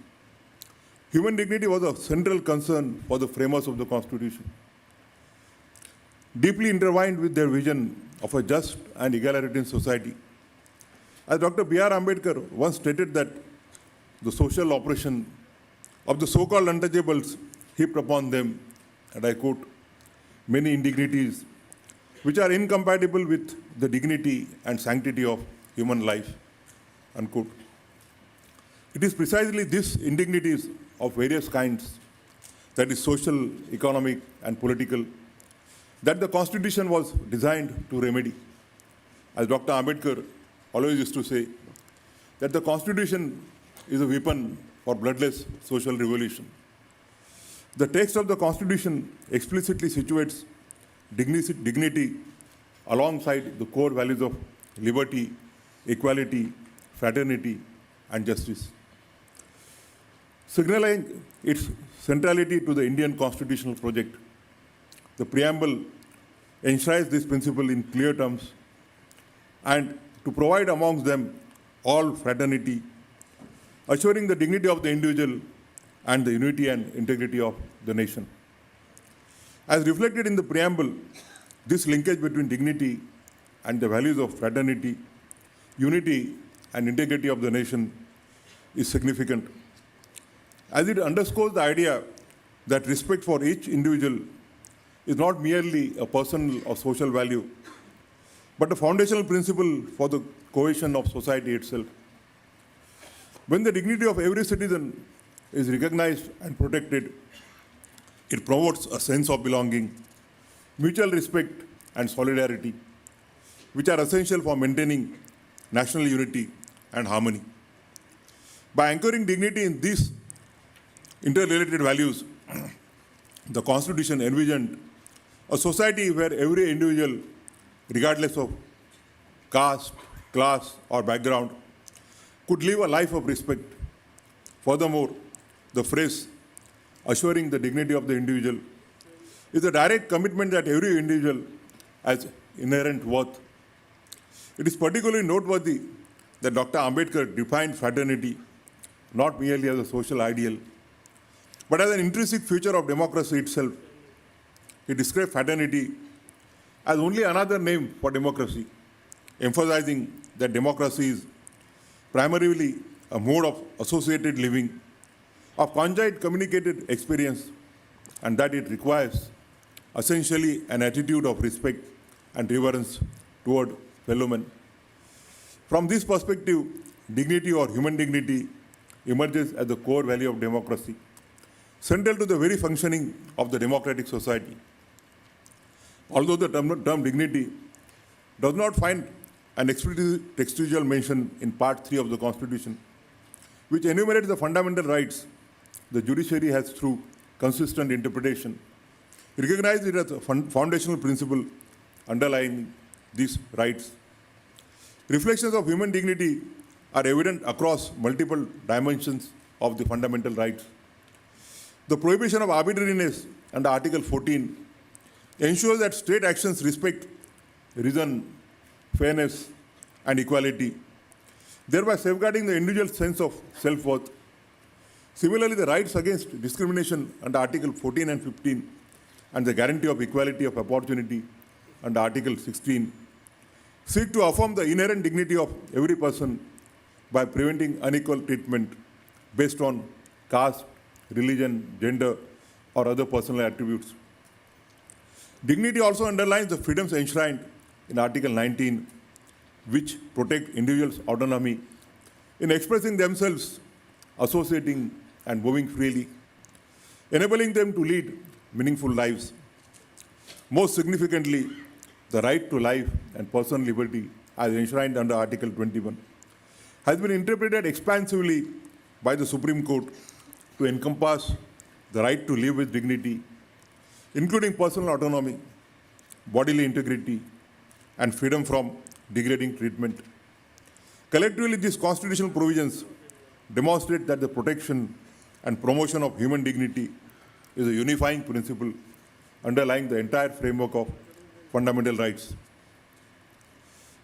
Human dignity was a central concern for the framers of the Constitution, deeply intertwined with their vision of a just and egalitarian society. As Dr. B.R. Ambedkar once stated that the social oppression of the so-called untouchables heaped upon them, and I quote, many indignities which are incompatible with the dignity and sanctity of human life, unquote. It is precisely these indignities of various kinds, that is social, economic, and political, that the Constitution was designed to remedy. As Dr. Ambedkar always used to say, that the Constitution is a weapon for bloodless social revolution. The text of the Constitution explicitly situates dignity alongside the core values of liberty, equality, fraternity, and justice. Signaling its centrality to the Indian constitutional project, the preamble enshrines this principle in clear terms and to provide amongst them all fraternity, assuring the dignity of the individual and the unity and integrity of the nation. As reflected in the preamble, this linkage between dignity and the values of fraternity, unity, and integrity of the nation is significant, as it underscores the idea that respect for each individual is not merely a personal or social value, but a foundational principle for the cohesion of society itself. When the dignity of every citizen is recognized and protected, it promotes a sense of belonging, mutual respect, and solidarity, which are essential for maintaining national unity and harmony. By anchoring dignity in these interrelated values, the Constitution envisioned a society where every individual, regardless of caste, class, or background, could live a life of respect. Furthermore, the phrase, assuring the dignity of the individual, is a direct commitment that every individual has inherent worth. It is particularly noteworthy that Dr. Ambedkar defined fraternity not merely as a social ideal, but as an intrinsic feature of democracy itself. He described fraternity as only another name for democracy, emphasizing that democracy is primarily a mode of associated living, of conjoint communicated experience, and that it requires essentially an attitude of respect and reverence toward fellow men. From this perspective, dignity or human dignity emerges as the core value of democracy, central to the very functioning of the democratic society. Although the term dignity does not find an explicit textual mention in Part 3 of the Constitution, which enumerates the fundamental rights, the judiciary has, through consistent interpretation, recognized it as a foundational principle underlying these rights. Reflections of human dignity are evident across multiple dimensions of the fundamental rights. The prohibition of arbitrariness under Article 14 ensures that state actions respect reason, fairness, and equality, thereby safeguarding the individual's sense of self-worth. Similarly, the rights against discrimination under Article 14 and 15 and the guarantee of equality of opportunity under Article 16 seek to affirm the inherent dignity of every person by preventing unequal treatment based on caste, religion, gender, or other personal attributes. Dignity also underlines the freedoms enshrined in Article 19, which protect individuals' autonomy in expressing themselves, associating, and moving freely, enabling them to lead meaningful lives. Most significantly, the right to life and personal liberty, as enshrined under Article 21, has been interpreted expansively by the Supreme Court to encompass the right to live with dignity, including personal autonomy, bodily integrity, and freedom from degrading treatment. Collectively, these constitutional provisions demonstrate that the protection and promotion of human dignity is a unifying principle underlying the entire framework of fundamental rights.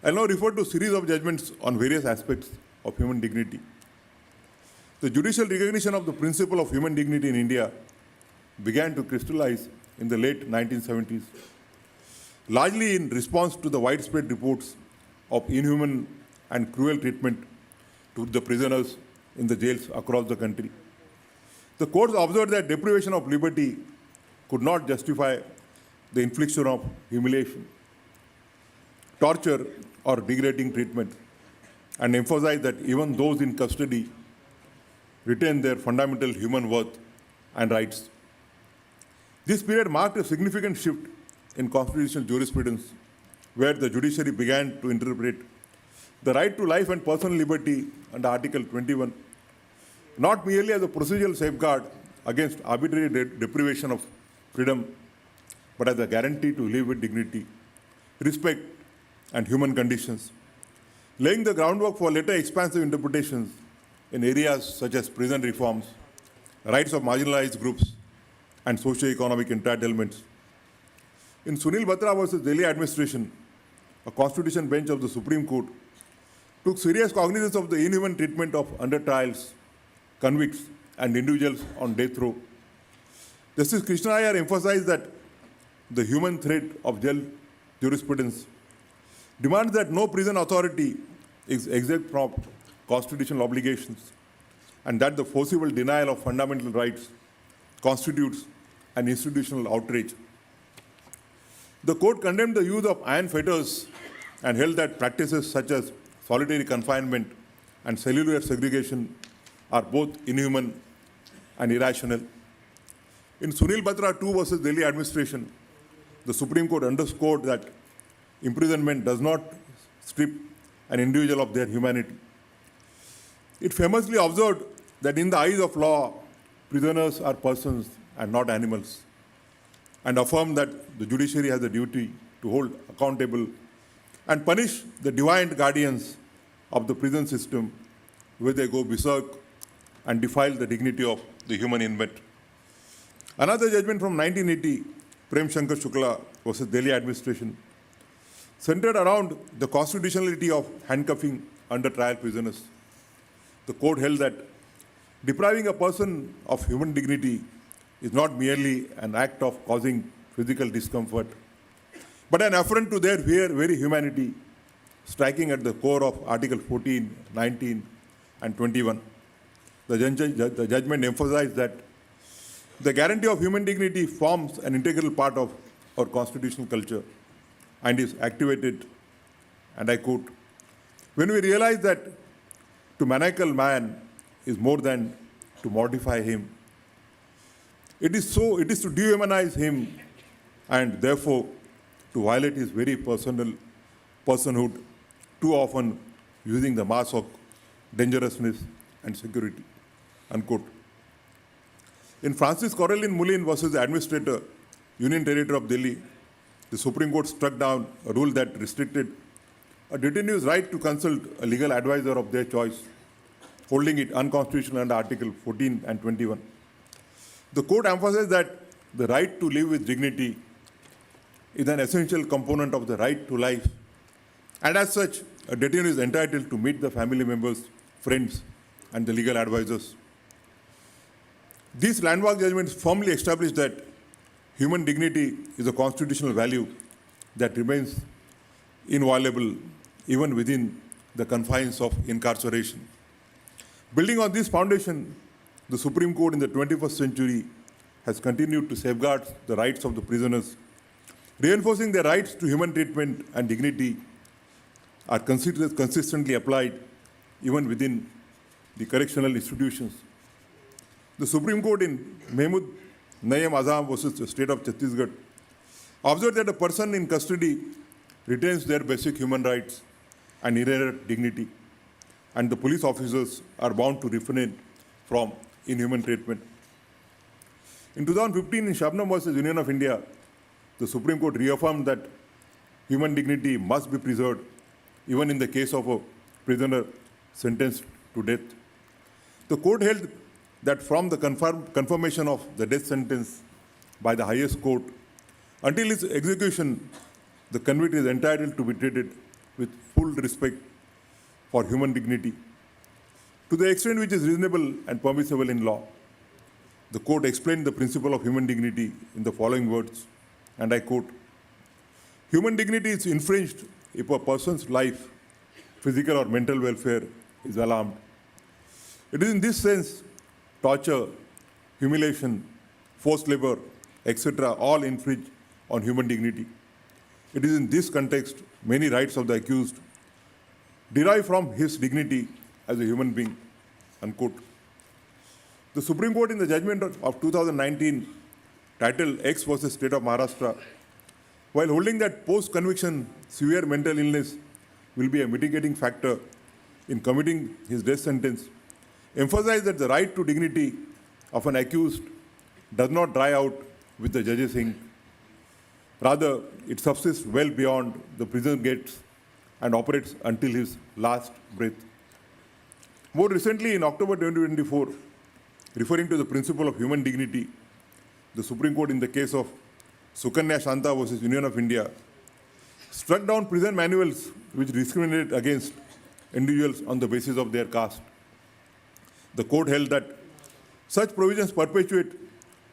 I'll now refer to a series of judgments on various aspects of human dignity. The judicial recognition of the principle of human dignity in India began to crystallize in the late 1970s, largely in response to the widespread reports of inhuman and cruel treatment to the prisoners in the jails across the country. The courts observed that deprivation of liberty could not justify the infliction of humiliation, torture, or degrading treatment, and emphasized that even those in custody retain their fundamental human worth and rights. This period marked a significant shift in constitutional jurisprudence, where the judiciary began to interpret the right to life and personal liberty under Article 21 not merely as a procedural safeguard against arbitrary deprivation of freedom, but as a guarantee to live with dignity, respect, and human conditions, laying the groundwork for later expansive interpretations in areas such as prison reforms, rights of marginalized groups, and socio-economic entitlements. In Sunil Batra versus Delhi administration, a constitution bench of the Supreme Court took serious cognizance of the inhuman treatment of under trials convicts, and individuals on death row. Justice Krishna Iyer emphasized that the human thread of jail jurisprudence demands that no prison authority is exempt from constitutional obligations, and that the forcible denial of fundamental rights constitutes an institutional outrage. The court condemned the use of iron fetters and held that practices such as solitary confinement and cellular segregation are both inhuman and irrational. In Sunil Batra 2 versus Delhi administration, the Supreme Court underscored that imprisonment does not strip an individual of their humanity. It famously observed that in the eyes of law, prisoners are persons and not animals, and affirmed that the judiciary has a duty to hold accountable and punish the divine guardians of the prison system where they go berserk and defile the dignity of the human inmate. Another judgment from 1980, Prem Shankar Shukla versus Delhi administration, centered around the constitutionality of handcuffing under trial prisoners. The court held that depriving a person of human dignity is not merely an act of causing physical discomfort, but an affront to their very humanity, striking at the core of Article 14, 19, and 21. The judgment emphasized that the guarantee of human dignity forms an integral part of our constitutional culture and is activated, and I quote, when we realize that to manacle man is more than to mortify him. It is to dehumanize him and therefore to violate his very personhood, too often using the mask of dangerousness and security, unquote. In Francis Corelline Moulin versus the Administrator, Union Territory of Delhi, the Supreme Court struck down a rule that restricted a detainee's right to consult a legal advisor of their choice, holding it unconstitutional under Article 14 and 21. The court emphasized that the right to live with dignity is an essential component of the right to life, and as such, a detainee is entitled to meet the family members, friends, and the legal advisors. These landmark judgments firmly establish that human dignity is a constitutional value that remains inviolable even within the confines of incarceration. Building on this foundation, the Supreme Court in the 21st century has continued to safeguard the rights of the prisoners, reinforcing their rights to human treatment and dignity are consistently applied even within the correctional institutions. The Supreme Court in Mehmood Naeem Azam versus the state of Chhattisgarh observed that a person in custody retains their basic human rights and inherent dignity, and the police officers are bound to refrain from inhuman treatment. In 2015, in Shabnam versus Union of India, the Supreme Court reaffirmed that human dignity must be preserved even in the case of a prisoner sentenced to death. The court held that from the confirmation of the death sentence by the highest court until its execution, the convict is entitled to be treated with full respect for human dignity, to the extent which is reasonable and permissible in law. The court explained the principle of human dignity in the following words, and I quote, human dignity is infringed if a person's life, physical or mental welfare is alarmed. It is in this sense, torture, humiliation, forced labor, etc., all infringe on human dignity. It is in this context many rights of the accused derive from his dignity as a human being, unquote. The Supreme Court in the judgment of 2019, titled X versus State of Maharashtra, while holding that post-conviction severe mental illness will be a mitigating factor in committing his death sentence, emphasized that the right to dignity of an accused does not dry out with the judge's ink. Rather, it subsists well beyond the prison gates and operates until his last breath. More recently, in October 2024, referring to the principle of human dignity, the Supreme Court in the case of Sukanya Shanta versus Union of India struck down prison manuals which discriminate against individuals on the basis of their caste. the court held that such provisions perpetuate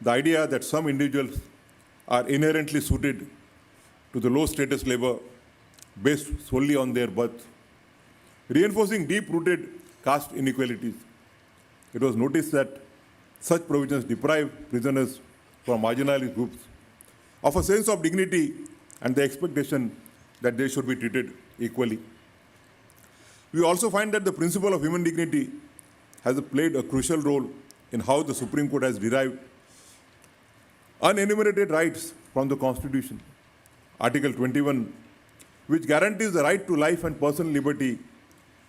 the idea that some individuals are inherently suited to the low status labor based solely on their birth, reinforcing deep-rooted caste inequalities. It was noticed that such provisions deprive prisoners from marginalized groups of a sense of dignity and the expectation that they should be treated equally. We also find that the principle of human dignity has played a crucial role in how the Supreme Court has derived unenumerated rights from the Constitution. Article 21, which guarantees the right to life and personal liberty,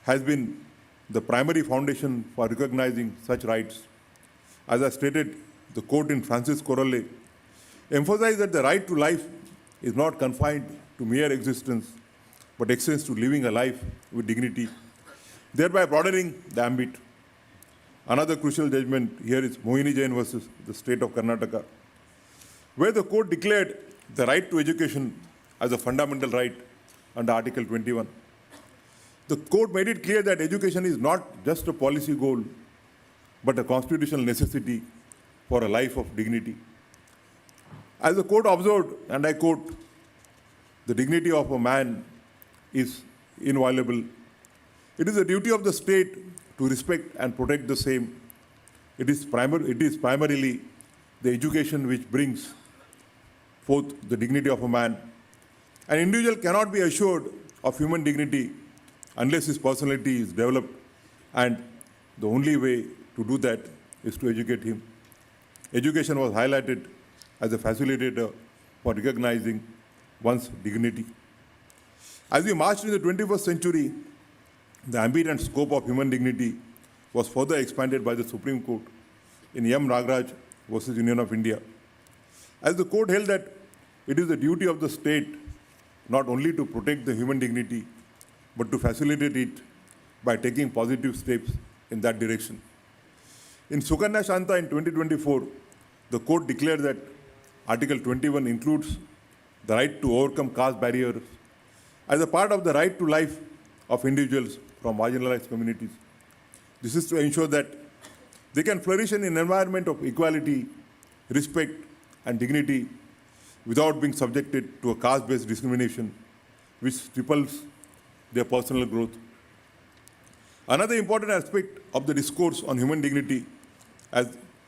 has been the primary foundation for recognizing such rights. As I stated, the court in Francis Corolle emphasized that the right to life is not confined to mere existence, but extends to living a life with dignity, thereby broadening the ambit. Another crucial judgment here is Mohini Jain versus the state of Karnataka, where the court declared the right to education as a fundamental right under Article 21. The court made it clear that education is not just a policy goal, but a constitutional necessity for a life of dignity. As the court observed, and I quote, "The dignity of a man is inviolable. It is the duty of the state to respect and protect the same. It is primarily the education which brings forth the dignity of a man. An individual cannot be assured of human dignity unless his personality is developed, and the only way to do that is to educate him." Education was highlighted as a facilitator for recognizing one's dignity. As we marched in the 21st century, the ambit and scope of human dignity was further expanded by the Supreme Court in M. Nagaraj versus Union of India, as the court held that it is the duty of the state not only to protect the human dignity, but to facilitate it by taking positive steps in that direction. In Sukanya Shanta in 2024, the court declared that Article 21 includes the right to overcome caste barriers as a part of the right to life of individuals from marginalized communities. This is to ensure that they can flourish in an environment of equality, respect, and dignity without being subjected to a caste-based discrimination which cripples their personal growth. Another important aspect of the discourse on human dignity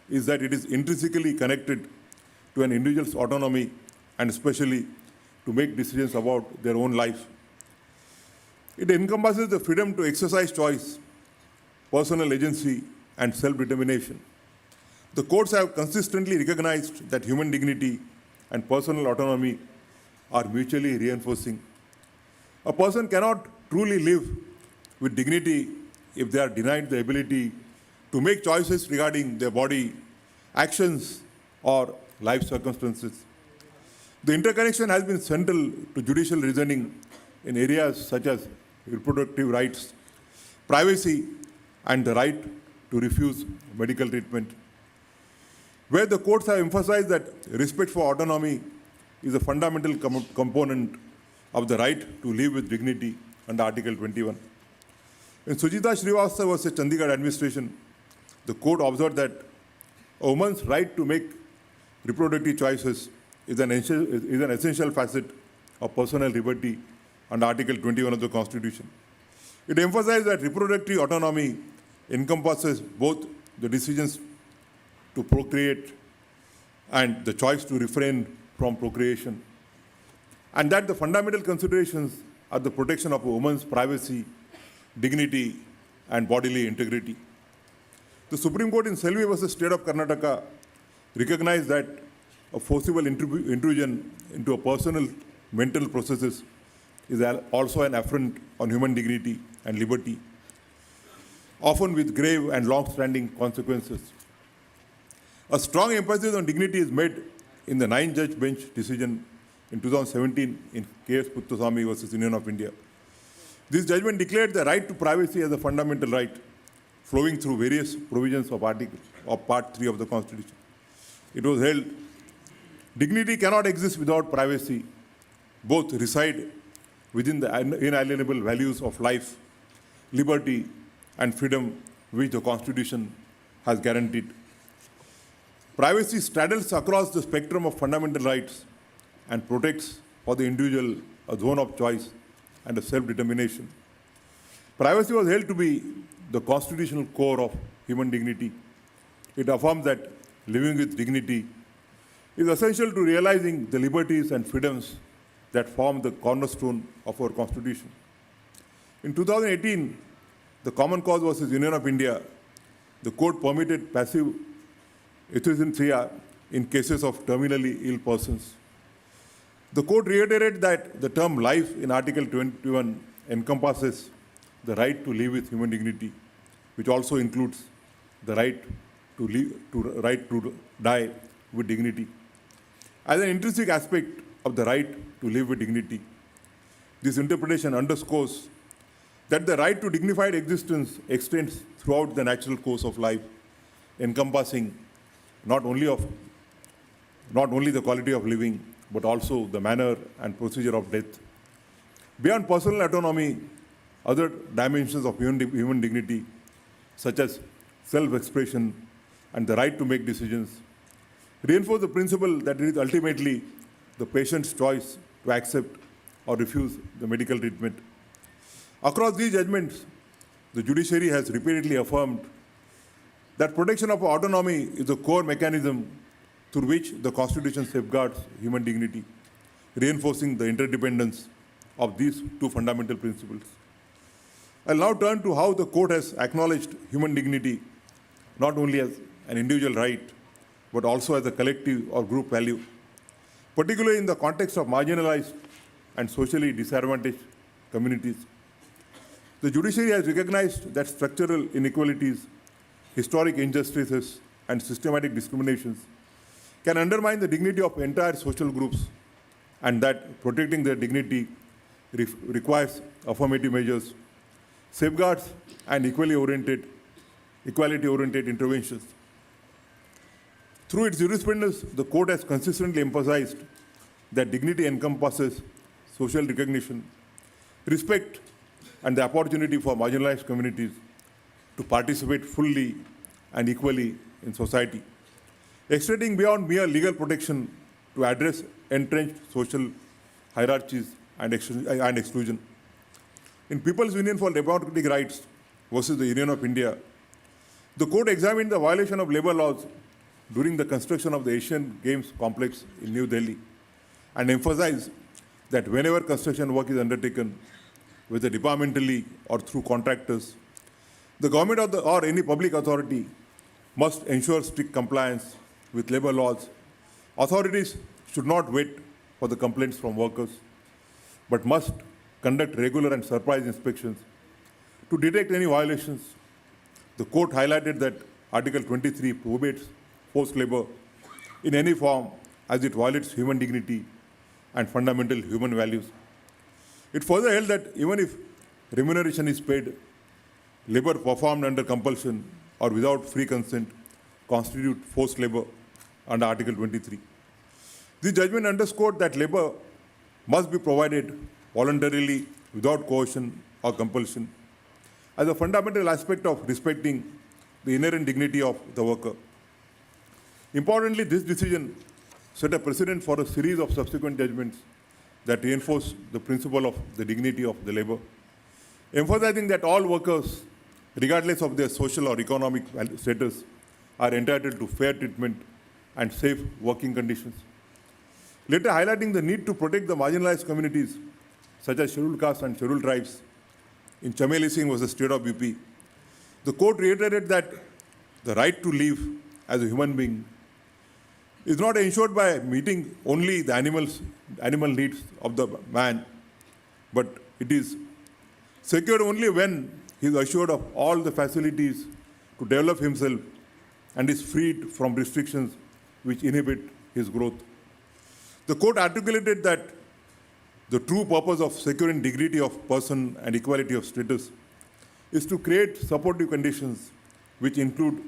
is that it is intrinsically connected to an individual's autonomy and especially to make decisions about their own life. It encompasses the freedom to exercise choice, personal agency, and self-determination. The courts have consistently recognized that human dignity and personal autonomy are mutually reinforcing. A person cannot truly live with dignity if they are denied the ability to make choices regarding their body, actions, or life circumstances. The interconnection has been central to judicial reasoning in areas such as reproductive rights, privacy, and the right to refuse medical treatment, where the courts have emphasized that respect for autonomy is a fundamental component of the right to live with dignity under Article 21. In Sujita Srivastava versus Chandigarh administration, the court observed that a woman's right to make reproductive choices is an essential facet of personal liberty under Article 21 of the Constitution. It emphasized that reproductive autonomy encompasses both the decisions to procreate and the choice to refrain from procreation, and that the fundamental considerations are the protection of a woman's privacy, dignity, and bodily integrity. The Supreme Court in Singhvi versus State of Karnataka recognized that a forcible intrusion into a personal mental processes is also an affront on human dignity and liberty, often with grave and long-standing consequences. A strong emphasis on dignity is made in the 9-judge bench decision in 2017 in K.S. Puttaswamy versus Union of India. This judgment declared the right to privacy as a fundamental right, flowing through various provisions of Part 3 of the Constitution. It was held, dignity cannot exist without privacy. Both reside within the inalienable values of life, liberty, and freedom, which the Constitution has guaranteed. Privacy straddles across the spectrum of fundamental rights and protects for the individual a zone of choice and a self-determination. Privacy was held to be the constitutional core of human dignity. It affirms that living with dignity is essential to realizing the liberties and freedoms that form the cornerstone of our Constitution. In 2018, the Common Cause versus Union of India, the court permitted passive euthanasia in cases of terminally ill persons. The court reiterated that the term life in Article 21 encompasses the right to live with human dignity, which also includes the right to die with dignity. As an intrinsic aspect of the right to live with dignity, this interpretation underscores that the right to dignified existence extends throughout the natural course of life, encompassing not only the quality of living, but also the manner and procedure of death. Beyond personal autonomy, other dimensions of human dignity, such as self-expression and the right to make decisions, reinforce the principle that it is ultimately the patient's choice to accept or refuse the medical treatment. Across these judgments, the judiciary has repeatedly affirmed that protection of autonomy is a core mechanism through which the Constitution safeguards human dignity, reinforcing the interdependence of these two fundamental principles. I'll now turn to how the court has acknowledged human dignity not only as an individual right, but also as a collective or group value, particularly in the context of marginalized and socially disadvantaged communities. The judiciary has recognized that structural inequalities, historic injustices, and systematic discriminations can undermine the dignity of entire social groups, and that protecting their dignity requires affirmative measures, safeguards, and equality-oriented interventions. Through its jurisprudence, the court has consistently emphasized that dignity encompasses social recognition, respect, and the opportunity for marginalized communities to participate fully and equally in society, extending beyond mere legal protection to address entrenched social hierarchies and exclusion. In People's Union for Democratic Rights versus the Union of India, the court examined the violation of labor laws during the construction of the Asian Games complex in New Delhi and emphasized that whenever construction work is undertaken, whether departmentally or through contractors, the government or any public authority must ensure strict compliance with labor laws. Authorities should not wait for the complaints from workers, but must conduct regular and surprise inspections to detect any violations. The court highlighted that Article 23 prohibits forced labor in any form as it violates human dignity and fundamental human values. It further held that even if remuneration is paid, labor performed under compulsion or without free consent constitute forced labor under Article 23. This judgment underscored that labor must be provided voluntarily without coercion or compulsion as a fundamental aspect of respecting the inherent dignity of the worker. Importantly, this decision set a precedent for a series of subsequent judgments that reinforce the principle of the dignity of the labor, emphasizing that all workers, regardless of their social or economic status, are entitled to fair treatment and safe working conditions. Later highlighting the need to protect the marginalized communities, such as scheduled castes and scheduled tribes, in Chameli Singh versus State of UP, the court reiterated that the right to live as a human being is not ensured by meeting only the animal needs of the man, but it is secured only when he is assured of all the facilities to develop himself and is freed from restrictions which inhibit his growth. The court articulated that the true purpose of securing dignity of person and equality of status is to create supportive conditions which include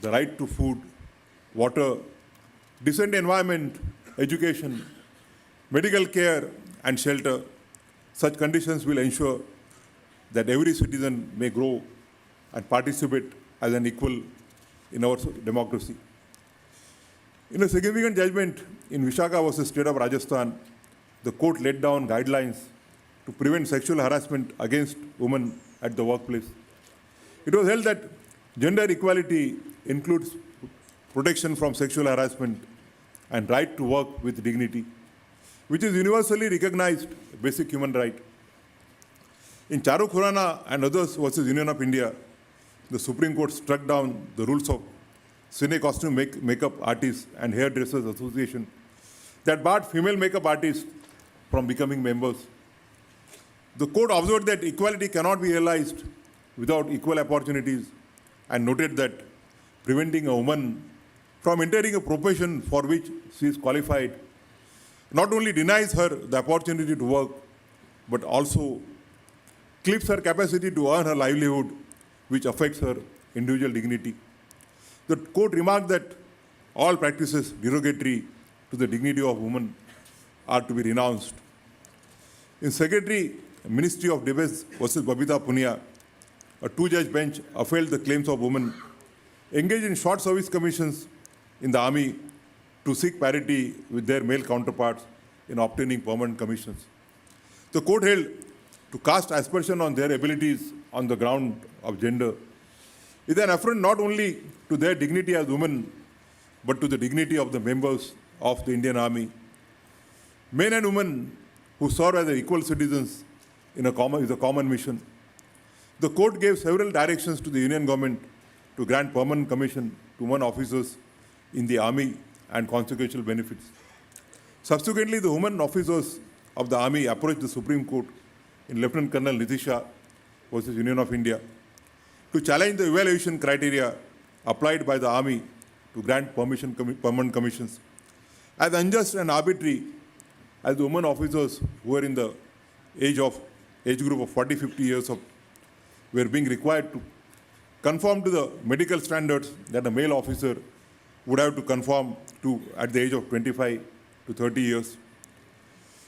the right to food, water, decent environment, education, medical care, and shelter. Such conditions will ensure that every citizen may grow and participate as an equal in our democracy. In a significant judgment in Vishaka versus State of Rajasthan, the court laid down guidelines to prevent sexual harassment against women at the workplace. It was held that gender equality includes protection from sexual harassment and right to work with dignity, which is universally recognized basic human right. In Charu Khurana and others versus Union of India, the Supreme Court struck down the rules of Cine Costume Makeup Artists and Hairdressers Association that barred female makeup artists from becoming members. The court observed that equality cannot be realized without equal opportunities and noted that preventing a woman from entering a profession for which she is qualified not only denies her the opportunity to work, but also clips her capacity to earn her livelihood, which affects her individual dignity. The court remarked that all practices derogatory to the dignity of women are to be renounced. In Secretary, Ministry of Defense versus Babita Punia, a two-judge bench upheld the claims of women engaged in short service commissions in the army to seek parity with their male counterparts in obtaining permanent commissions. The court held to cast aspersion on their abilities on the ground of gender is an affront not only to their dignity as women, but to the dignity of the members of the Indian Army. Men and women who serve as equal citizens is a common mission. The court gave several directions to the Union government to grant permanent commission to women officers in the Army and consequential benefits. Subsequently, the women officers of the Army approached the Supreme Court in Lieutenant Colonel Nitisha versus Union of India to challenge the evaluation criteria applied by the Army to grant permanent commissions as unjust and arbitrary as the women officers who were in the age group of 40-50 years were being required to conform to the medical standards that a male officer would have to conform to at the age of 25 to 30 years.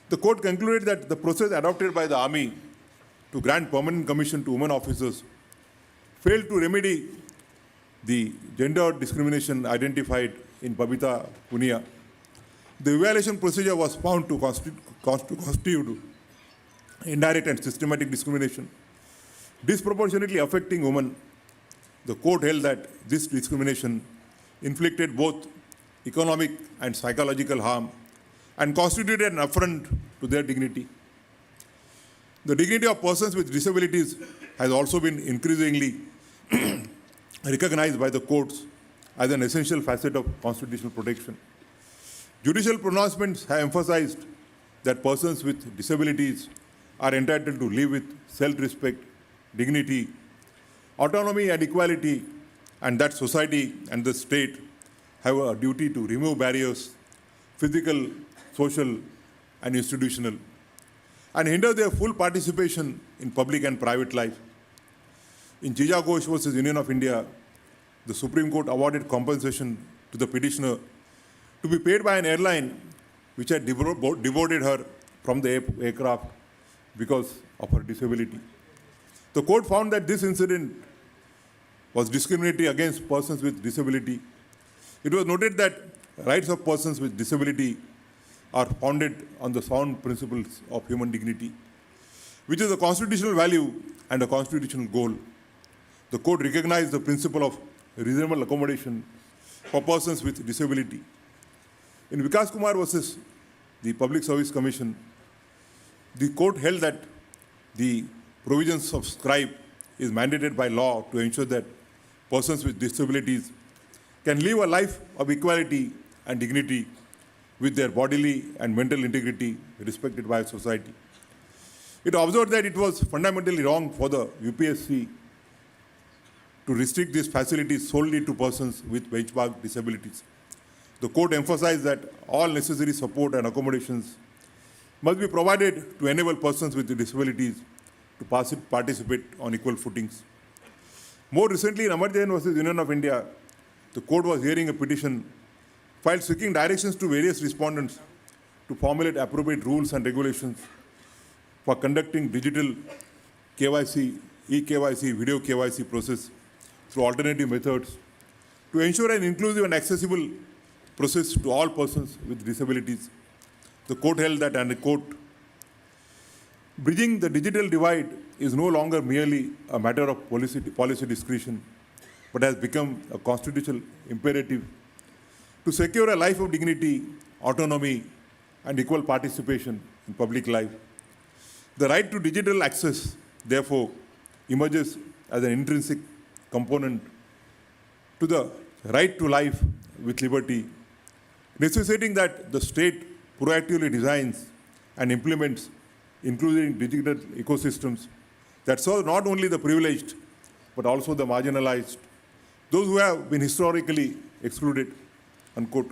The court concluded that the process adopted by the Army to grant permanent commission to women officers failed to remedy the gender discrimination identified in Babita Punia. The evaluation procedure was found to constitute indirect and systematic discrimination, disproportionately affecting women. The court held that this discrimination inflicted both economic and psychological harm and constituted an affront to their dignity. The dignity of persons with disabilities has also been increasingly recognized by the courts as an essential facet of constitutional protection. Judicial pronouncements have emphasized that persons with disabilities are entitled to live with self-respect, dignity, autonomy and equality, and that society and the state have a duty to remove barriers, physical, social, and institutional, and hinder their full participation in public and private life. In Jija Ghosh versus Union of India, the Supreme Court awarded compensation to the petitioner to be paid by an airline which had devoted her from the aircraft because of her disability. The court found that this incident was discriminatory against persons with disability. It was noted that rights of persons with disability are founded on the sound principles of human dignity, which is a constitutional value and a constitutional goal. The court recognized the principle of reasonable accommodation for persons with disability. In Vikas Kumar versus the Public Service Commission, the court held that the provisions of scribe is mandated by law to ensure that persons with disabilities can live a life of equality and dignity with their bodily and mental integrity respected by society. It observed that it was fundamentally wrong for the UPSC to restrict these facilities solely to persons with benchmark disabilities. The court emphasized that all necessary support and accommodations must be provided to enable persons with disabilities to participate on equal footings. More recently, in Amar Jain versus Union of India, the court was hearing a petition filed seeking directions to various respondents to formulate appropriate rules and regulations for conducting digital KYC e-KYC, video KYC process through alternative methods to ensure an inclusive and accessible process to all persons with disabilities. The court held that, and I quote, bridging the digital divide is no longer merely a matter of policy discretion, but has become a constitutional imperative to secure a life of dignity, autonomy, and equal participation in public life. The right to digital access, therefore, emerges as an intrinsic component to the right to life with liberty, necessitating that the state proactively designs and implements including digital ecosystems that serve not only the privileged, but also the marginalized, those who have been historically excluded, unquote.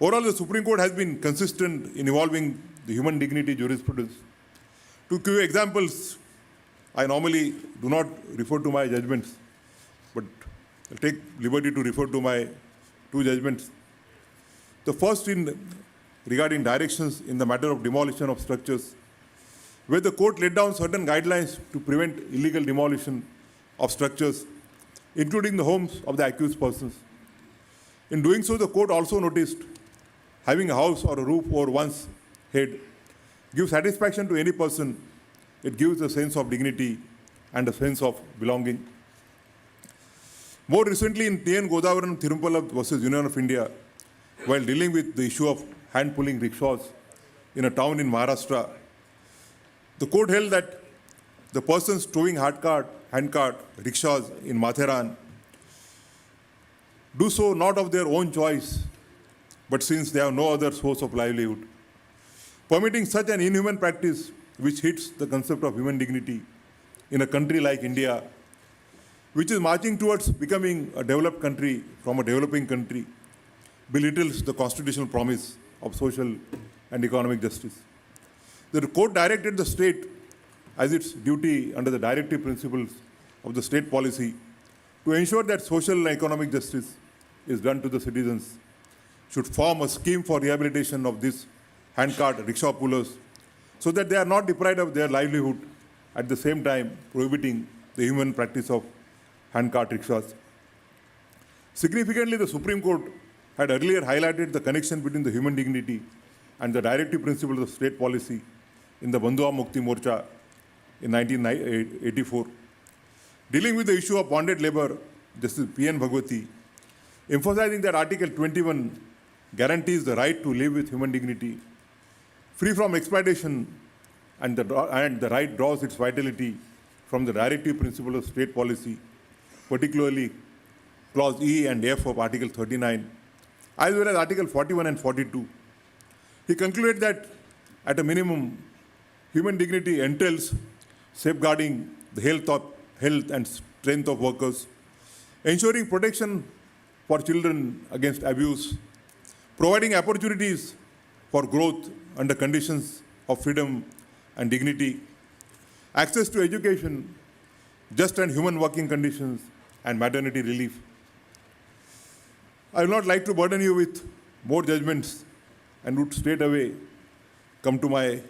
Overall, the Supreme Court has been consistent in evolving the human dignity jurisprudence. To give you examples, I normally do not refer to my judgments, but I'll take liberty to refer to my two judgments. The first regarding directions in the matter of demolition of structures, where the court laid down certain guidelines to prevent illegal demolition of structures, including the homes of the accused persons. In doing so, the court also noticed having a house or a roof over one's head gives satisfaction to any person. It gives a sense of dignity and a sense of belonging. More recently, in T.N. Godavaram Thirumpala versus Union of India, while dealing with the issue of hand-pulling rickshaws in a town in Maharashtra, the court held that the persons towing handcart rickshaws in Matheran do so not of their own choice, but since they have no other source of livelihood. Permitting such an inhuman practice, which hits the concept of human dignity in a country like India, which is marching towards becoming a developed country from a developing country, belittles the constitutional promise of social and economic justice. The court directed the state, as its duty under the directive principles of the state policy, to ensure that social and economic justice is done to the citizens, should form a scheme for rehabilitation of these handcart rickshaw pullers so that they are not deprived of their livelihood, at the same time prohibiting the human practice of handcart rickshaws. Significantly, the Supreme Court had earlier highlighted the connection between the human dignity and the directive principles of state policy in the Bandhuwa Mukti Morcha in 1984. Dealing with the issue of bonded labor, Justice P.N. Bhagwati, emphasizing that Article 21 guarantees the right to live with human dignity, free from exploitation, and the right draws its vitality from the directive principle of state policy, particularly Clause E and F of Article 39, as well as Article 41 and 42. He concluded that, at a minimum, human dignity entails safeguarding the health and strength of workers, ensuring protection for children against abuse, providing opportunities for growth under conditions of freedom and dignity, access to education, just and human working conditions, and maternity relief. I would not like to burden you with more judgments and would straight away come to my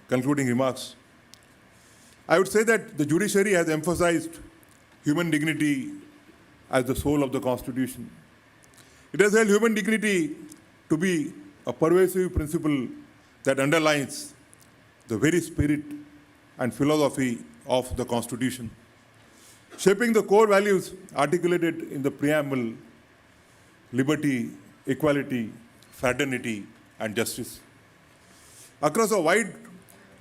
concluding remarks. I would say that the judiciary has emphasized human dignity as the soul of the Constitution. It has held human dignity to be a pervasive principle that underlines the very spirit and philosophy of the Constitution, shaping the core values articulated in the preamble: liberty, equality, fraternity, and justice. Across a wide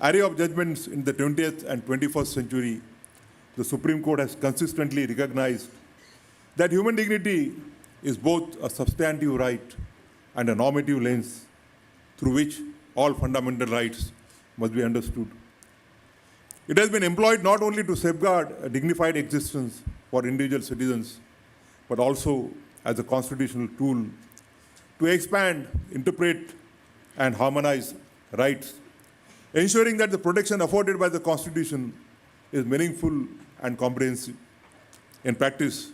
array of judgments in the 20th and 21st century, the Supreme Court has consistently recognized that human dignity is both a substantive right and a normative lens through which all fundamental rights must be understood. It has been employed not only to safeguard a dignified existence for individual citizens, but also as a constitutional tool to expand, interpret, and harmonize rights, ensuring that the protection afforded by the Constitution is meaningful and comprehensive. In practice,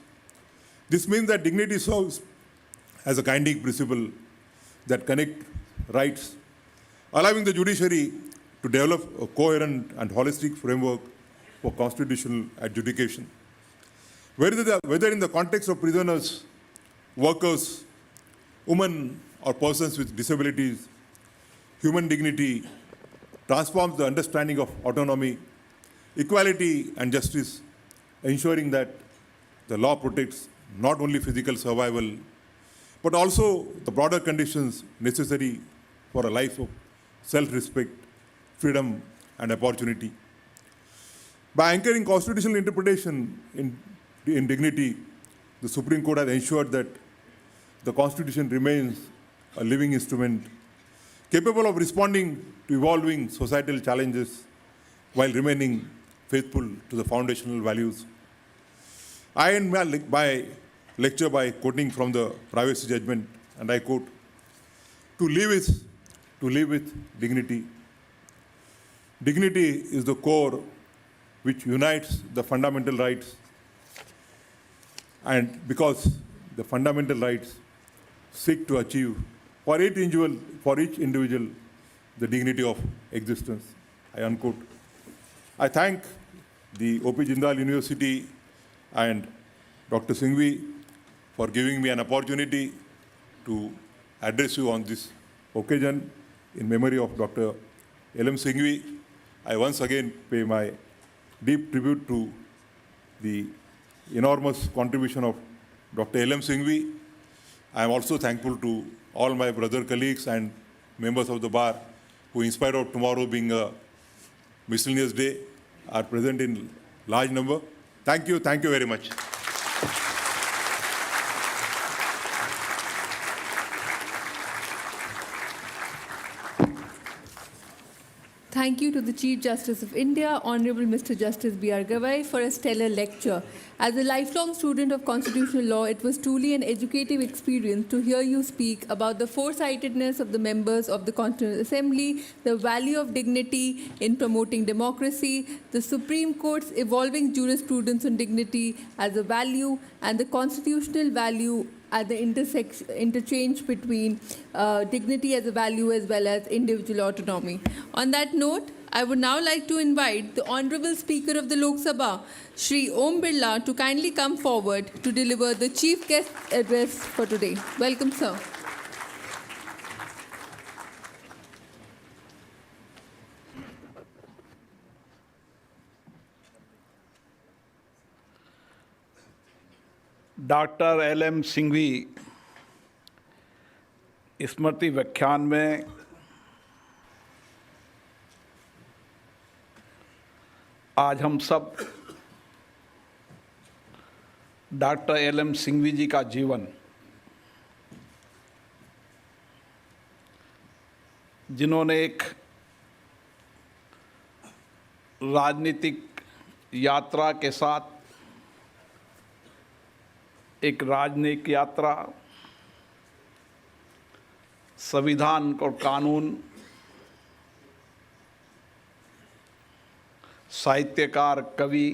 this means that dignity serves as a guiding principle that connects rights, allowing the judiciary to develop a coherent and holistic framework for constitutional adjudication. Whether in the context of prisoners, workers, women or persons with disabilities, human dignity transforms the understanding of autonomy, equality and justice, ensuring that the law protects not only physical survival, but also the broader conditions necessary for a life of self-respect, freedom, and opportunity. By anchoring constitutional interpretation in dignity, the Supreme Court has ensured that the Constitution remains a living instrument capable of responding to evolving societal challenges while remaining faithful to the foundational values. I end my lecture by quoting from the privacy judgment, and I quote, to live with dignity. Dignity is the core which unites the fundamental rights, and because the fundamental rights seek to achieve for each individual the dignity of existence. I unquote. I thank the O.P. Jindal University and Dr. Singhvi for giving me an opportunity to address you on this occasion in memory of Dr. L.M. Singhvi. I once again pay my deep tribute to the enormous contribution of Dr. L.M. Singhvi. I am also thankful to all my brother colleagues and members of the bar who, in spite of tomorrow being a miscellaneous day, are present in large number. Thank you very much. Thank you to the Chief Justice of India, Honorable Mr. Justice B.R. Gavai, for a stellar lecture. As a lifelong student of constitutional law, it was truly an educative experience to hear you speak about the foresightedness of the members of the Constitutional Assembly, the value of dignity in promoting democracy, the Supreme Court's evolving jurisprudence on dignity as a value, and the constitutional value at the interchange between dignity as a value as well as individual autonomy. On that note, I would now like to invite the Honorable Speaker of the Lok Sabha, Shri Om Birla, to kindly come forward to deliver the Chief Guest address for today. Welcome, sir. Doctor L. सिंघवी स्मृति व्याख्यान में आज हम सब doctor L. Singhvi जी का जीवन, जिन्होंने एक राजनीतिक यात्रा के साथ एक राजनीतिक यात्रा, संविधान और कानून, साहित्यकार, कवि,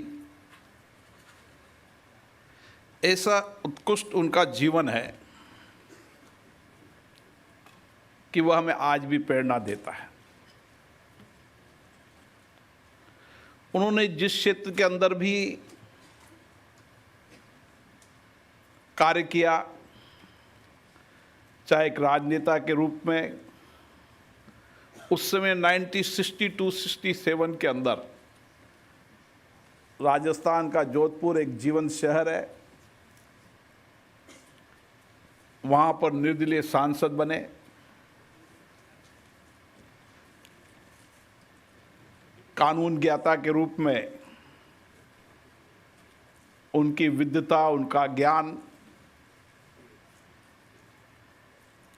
ऐसा उत्कृष्ट उनका जीवन है कि वह हमें आज भी प्रेरणा देता है। उन्होंने जिस क्षेत्र के अंदर भी कार्य किया, चाहे एक राजनेता के रूप में, उस समय 1962-67 के अंदर राजस्थान का जोधपुर एक जीवंत शहर है, वहाँ पर निर्दलीय सांसद बने। कानून ज्ञाता के रूप में उनकी विद्वता, उनका ज्ञान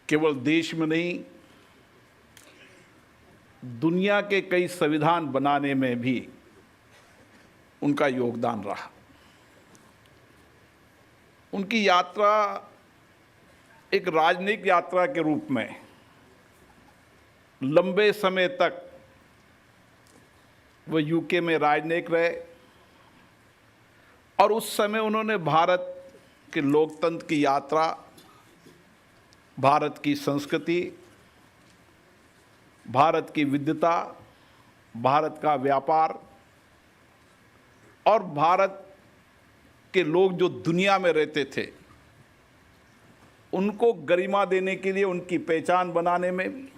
केवल देश में नहीं, दुनिया के कई संविधान बनाने में भी उनका योगदान रहा। उनकी यात्रा एक राजनीतिक यात्रा के रूप में लंबे समय तक वो यूके में राजनीतिक रहे और उस समय उन्होंने भारत के लोकतंत्र की यात्रा, भारत की संस्कृति, भारत की विविधता, भारत का व्यापार और भारत के लोग जो दुनिया में रहते थे उनको गरिमा देने के लिए, उनकी पहचान बनाने में भी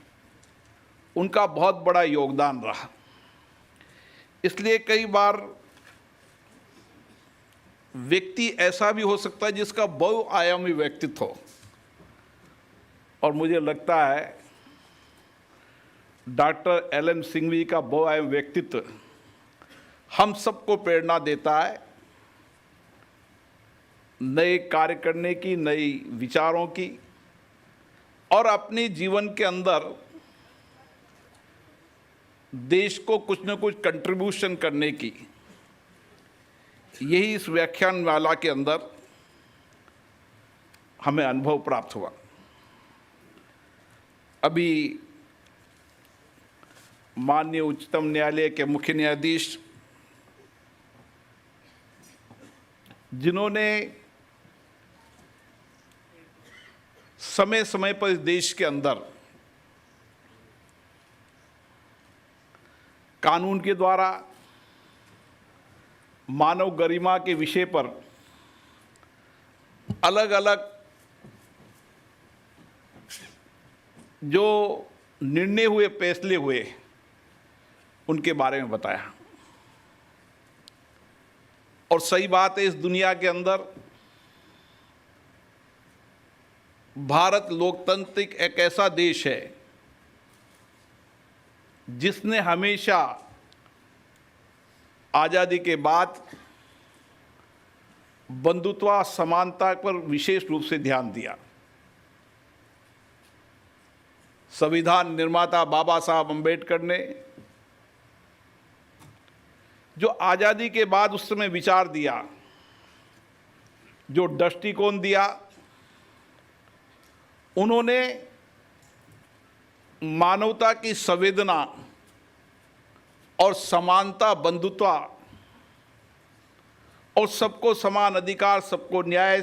उनका बहुत बड़ा योगदान रहा। इसलिए कई बार व्यक्ति ऐसा भी हो सकता है जिसका बहुआयामी व्यक्तित्व हो, और मुझे लगता है डॉक्टर एल.एन. सिंघवी का बहुआयामी व्यक्तित्व हम सबको प्रेरणा देता है नए कार्य करने की, नई विचारों की, और अपने जीवन के अंदर देश को कुछ न कुछ कंट्रीब्यूशन करने की। यही इस व्याख्यान माला के अंदर हमें अनुभव प्राप्त हुआ। अभी माननीय उच्चतम न्यायालय के मुख्य न्यायाधीश, जिन्होंने समय समय पर इस देश के अंदर कानून के द्वारा मानव गरिमा के विषय पर अलग अलग जो निर्णय हुए, फैसले हुए, उनके बारे में बताया। और सही बात है, इस दुनिया के अंदर भारत लोकतांत्रिक एक ऐसा देश है जिसने हमेशा आज़ादी के बाद बंधुत्व, समानता पर विशेष रूप से ध्यान दिया। संविधान निर्माता बाबा साहब अम्बेडकर ने जो आज़ादी के बाद उस समय विचार दिया, जो दृष्टिकोण दिया, उन्होंने मानवता की संवेदना और समानता, बंधुत्व और सबको समान अधिकार, सबको न्याय,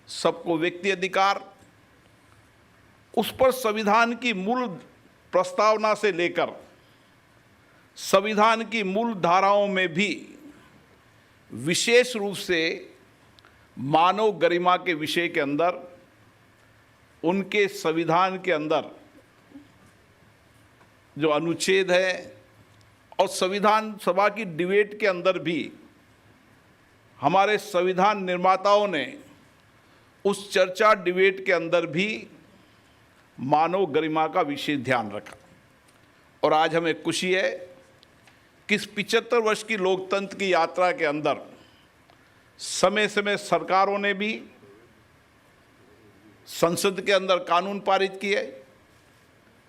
सबको व्यक्ति अधिकार, उस पर संविधान की मूल प्रस्तावना से लेकर संविधान की मूल धाराओं में भी विशेष रूप से मानव गरिमा के विषय के अंदर, उनके संविधान के अंदर जो अनुच्छेद है और संविधान सभा की डिबेट के अंदर भी हमारे संविधान निर्माताओं ने उस चर्चा, डिबेट के अंदर भी मानव गरिमा का विशेष ध्यान रखा। और आज हमें खुशी है कि इस 75 वर्ष की लोकतंत्र की यात्रा के अंदर समय समय सरकारों ने भी संसद के अंदर कानून पारित किए,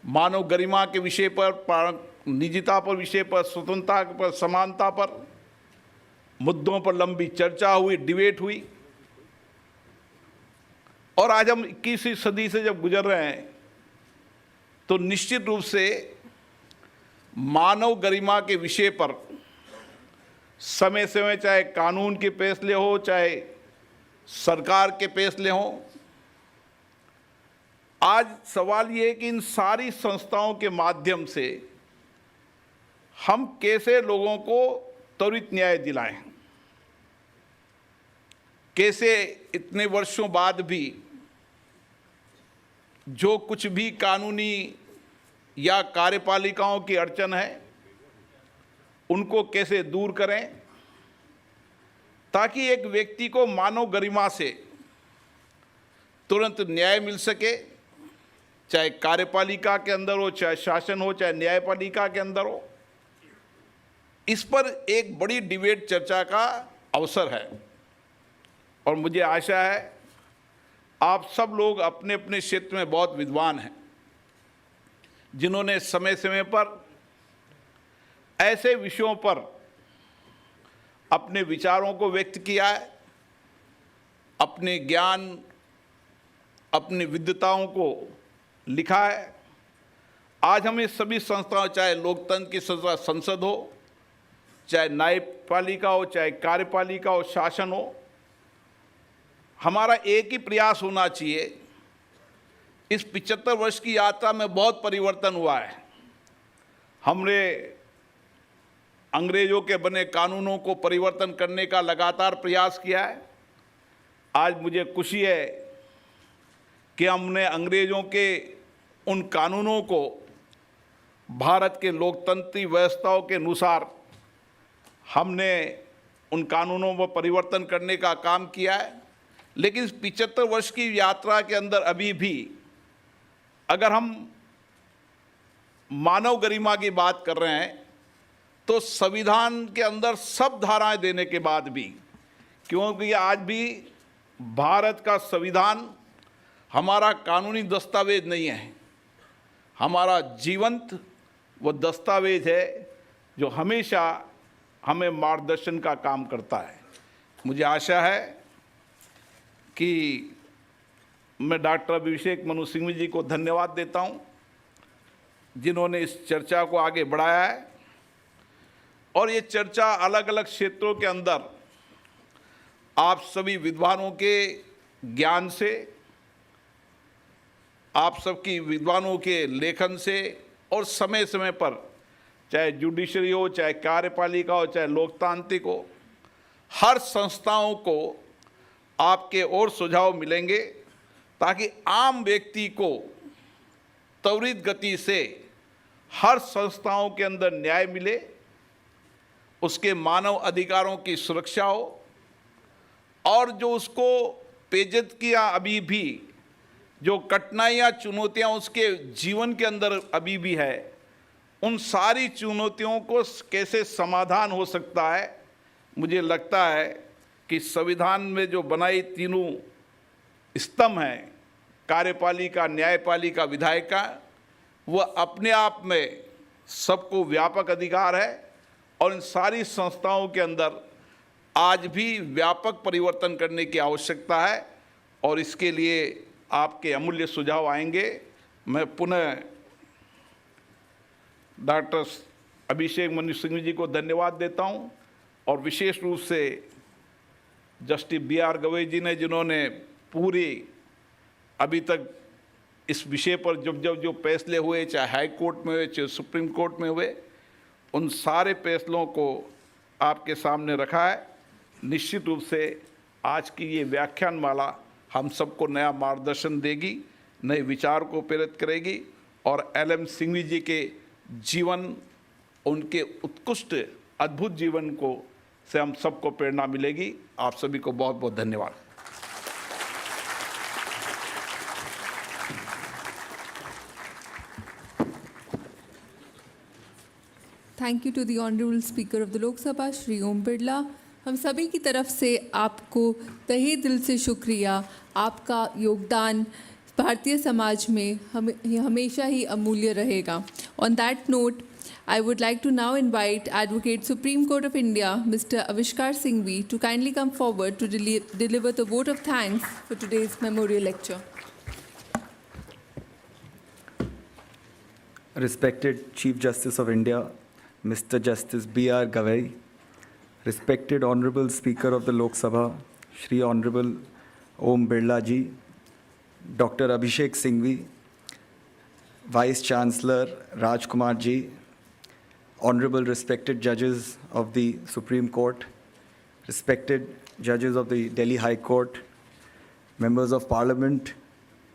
मानव गरिमा के विषय पर, निजता पर विषय पर, स्वतंत्रता पर, समानता पर मुद्दों पर लंबी चर्चा हुई, डिबेट हुई। और आज हम 21वीं सदी से जब गुजर रहे हैं तो निश्चित रूप से मानव गरिमा के विषय पर समय समय, चाहे कानून के फैसले हो, चाहे सरकार के फैसले हों, आज सवाल ये है कि इन सारी संस्थाओं के माध्यम से हम कैसे लोगों को त्वरित न्याय दिलाएं, कैसे इतने वर्षों बाद भी जो कुछ भी कानूनी या कार्यपालिकाओं की अड़चन है उनको कैसे दूर करें, ताकि एक व्यक्ति को मानव गरिमा से तुरंत न्याय मिल सके, चाहे कार्यपालिका के अंदर हो, चाहे शासन हो, चाहे न्यायपालिका के अंदर हो। इस पर एक बड़ी डिबेट, चर्चा का अवसर है। और मुझे आशा है आप सब लोग अपने अपने क्षेत्र में बहुत विद्वान हैं, जिन्होंने समय समय पर ऐसे विषयों पर अपने विचारों को व्यक्त किया है, अपने ज्ञान, अपनी विद्वताओं को लिखा है। आज हमें सभी संस्थाओं, चाहे लोकतंत्र की संस्था संसद हो, चाहे न्यायपालिका हो, चाहे कार्यपालिका हो, शासन हो, हमारा एक ही प्रयास होना चाहिए। इस 75 वर्ष की यात्रा में बहुत परिवर्तन हुआ है। हमने अंग्रेजों के बने कानूनों को परिवर्तन करने का लगातार प्रयास किया है। आज मुझे खुशी है कि हमने अंग्रेजों के उन कानूनों को भारत के लोकतंत्री व्यवस्थाओं के अनुसार हमने उन कानूनों में परिवर्तन करने का काम किया है। लेकिन इस 75 वर्ष की यात्रा के अंदर अभी भी अगर हम मानव गरिमा की बात कर रहे हैं तो संविधान के अंदर सब धाराएं देने के बाद भी, क्योंकि आज भी भारत का संविधान हमारा कानूनी दस्तावेज नहीं है, हमारा जीवंत वो दस्तावेज है जो हमेशा हमें मार्गदर्शन का काम करता है। मुझे आशा है कि मैं डॉक्टर अभिषेक मनु सिंघवी जी को धन्यवाद देता हूं, जिन्होंने इस चर्चा को आगे बढ़ाया है। और ये चर्चा अलग अलग क्षेत्रों के अंदर आप सभी विद्वानों के ज्ञान से, आप सबकी विद्वानों के लेखन से और समय समय पर, चाहे जुडिशरी हो, चाहे कार्यपालिका हो, चाहे लोकतांत्रिक हो, हर संस्थाओं को आपके और सुझाव मिलेंगे ताकि आम व्यक्ति को त्वरित गति से हर संस्थाओं के अंदर न्याय मिले, उसके मानव अधिकारों की सुरक्षा हो, और जो उसको पेजित किया अभी भी जो कठिनाइयाँ चुनौतियाँ उसके जीवन के अंदर अभी भी है, उन सारी चुनौतियों को कैसे समाधान हो सकता है। मुझे लगता है कि संविधान में जो बनाई तीनों स्तंभ हैं, कार्यपालिका, न्यायपालिका, विधायिका, वह अपने आप में सबको व्यापक अधिकार है और इन सारी संस्थाओं के अंदर आज भी व्यापक परिवर्तन करने की आवश्यकता है और इसके लिए आपके अमूल्य सुझाव आएंगे। मैं पुनः डॉक्टर अभिषेक मनु सिंघवी जी को धन्यवाद देता हूं और विशेष रूप से जस्टिस B.R. गवई जी ने, जिन्होंने पूरी अभी तक इस विषय पर जो फैसले हुए, चाहे हाई कोर्ट में हुए, चाहे सुप्रीम कोर्ट में हुए, उन सारे फैसलों को आपके सामने रखा है। निश्चित रूप से आज की ये व्याख्यानमाला हम सबको नया मार्गदर्शन देगी, नए विचार को प्रेरित करेगी और LM सिंघवी जी के जीवन, उनके उत्कृष्ट अद्भुत जीवन को से हम सबको प्रेरणा मिलेगी। आप सभी को बहुत बहुत धन्यवाद। Thank you to the honourable speaker of the Lok Sabha Shri Om Birla. हम सभी की तरफ से आपको तहे दिल से शुक्रिया। आपका योगदान भारतीय समाज में हमेशा ही अमूल्य रहेगा। On that note, I would like to now invite Advocate Supreme Court of India, Mr. Avishkar Singhvi, to kindly come forward to deliver the vote of thanks for today's memorial lecture. Respected Chief Justice of India, Mr. Justice B.R. Gavai, respected Honorable Speaker of the Lok Sabha, Shri Honorable Om Birla ji, Dr. Abhishek Singhvi, Vice Chancellor Raj Kumar ji, Honorable respected judges of the Supreme Court, respected judges of the Delhi High Court, members of Parliament,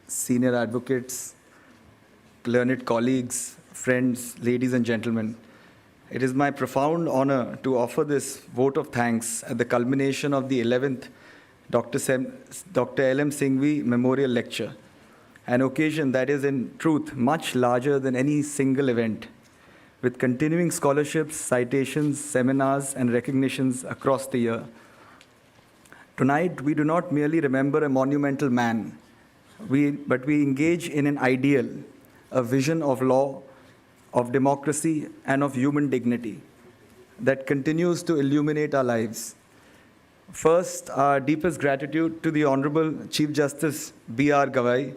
senior advocates, learned colleagues, friends, ladies and gentlemen. It is my profound honor to offer this vote of thanks at the culmination of the 11th Dr. L.M. Singhvi Memorial Lecture, an occasion that is in truth much larger than any single event, with continuing scholarships, citations, seminars, and recognitions across the year. Tonight, we do not merely remember a monumental man, but we engage in an ideal, a vision of law, of democracy, and of human dignity that continues to illuminate our lives. First, our deepest gratitude to the Honorable Chief Justice B.R. Gavai,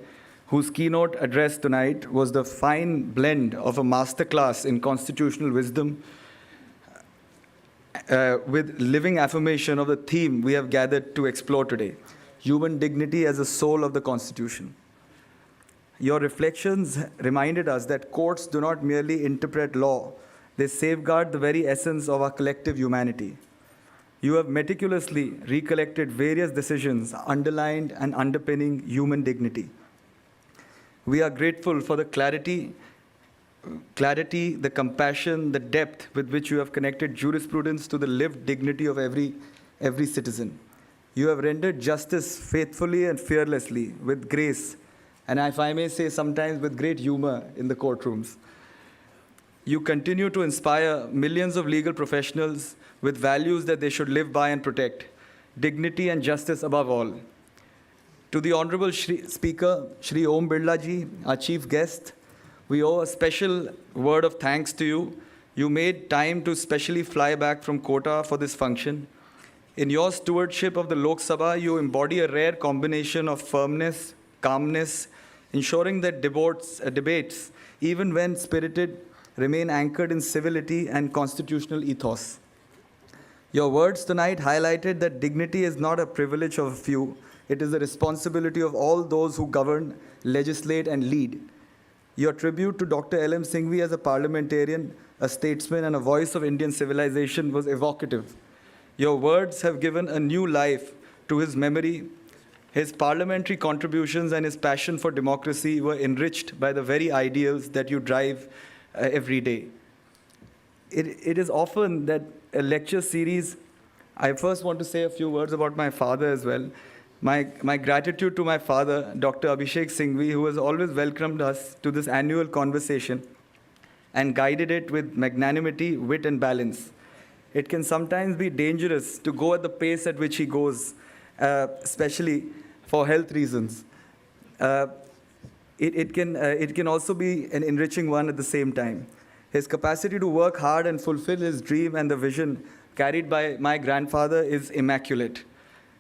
whose keynote address tonight was the fine blend of a masterclass in constitutional wisdom with living affirmation of the theme we have gathered to explore today, human dignity as the soul of the Constitution. Your reflections reminded us that courts do not merely interpret law, They safeguard the very essence of our collective humanity. You have meticulously recollected various decisions underlined and underpinning human dignity. We are grateful for the clarity, the compassion, the depth with which you have connected jurisprudence to the lived dignity of every citizen. You have rendered justice faithfully and fearlessly, with grace, and if I may say, sometimes with great humor in the courtrooms. You continue to inspire millions of legal professionals with values that they should live by and protect, dignity and justice above all. To the Honorable Speaker, Shri Om Birla Ji, our chief guest, we owe a special word of thanks to you. You made time to specially fly back from Kota for this function. In your stewardship of the Lok Sabha, you embody a rare combination of firmness, calmness, ensuring that debates, even when spirited, remain anchored in civility and constitutional ethos. Your words tonight highlighted that dignity is not a privilege of a few, it is the responsibility of all those who govern, legislate, and lead. Your tribute to Dr. L.M. Singhvi as a parliamentarian, a statesman, and a voice of Indian civilization was evocative. Your words have given a new life to his memory. His parliamentary contributions and his passion for democracy were enriched by the very ideals that you drive every day. It is often that a lecture series, I first want to say a few words about my father as well. My gratitude to my father, Dr. Abhishek Singhvi, who has always welcomed us to this annual conversation and guided it with magnanimity, wit, and balance. It can sometimes be dangerous to go at the pace at which he goes, especially for health reasons. It can also be an enriching one at the same time. His capacity to work hard and fulfill his dream and the vision carried by my grandfather is immaculate.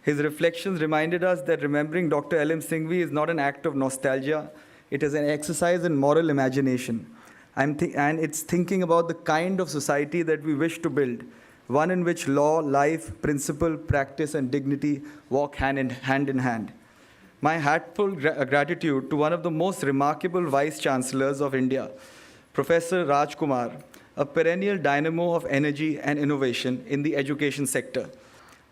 His reflections reminded us that remembering Dr. L.M. Singhvi is not an act of nostalgia, it is an exercise in moral imagination. And it's thinking about the kind of society that we wish to build, one in which law, life, principle, practice, and dignity walk hand in hand. My heartfelt gratitude to one of the most remarkable vice-chancellors of India, Professor Rajkumar, a perennial dynamo of energy and innovation in the education sector,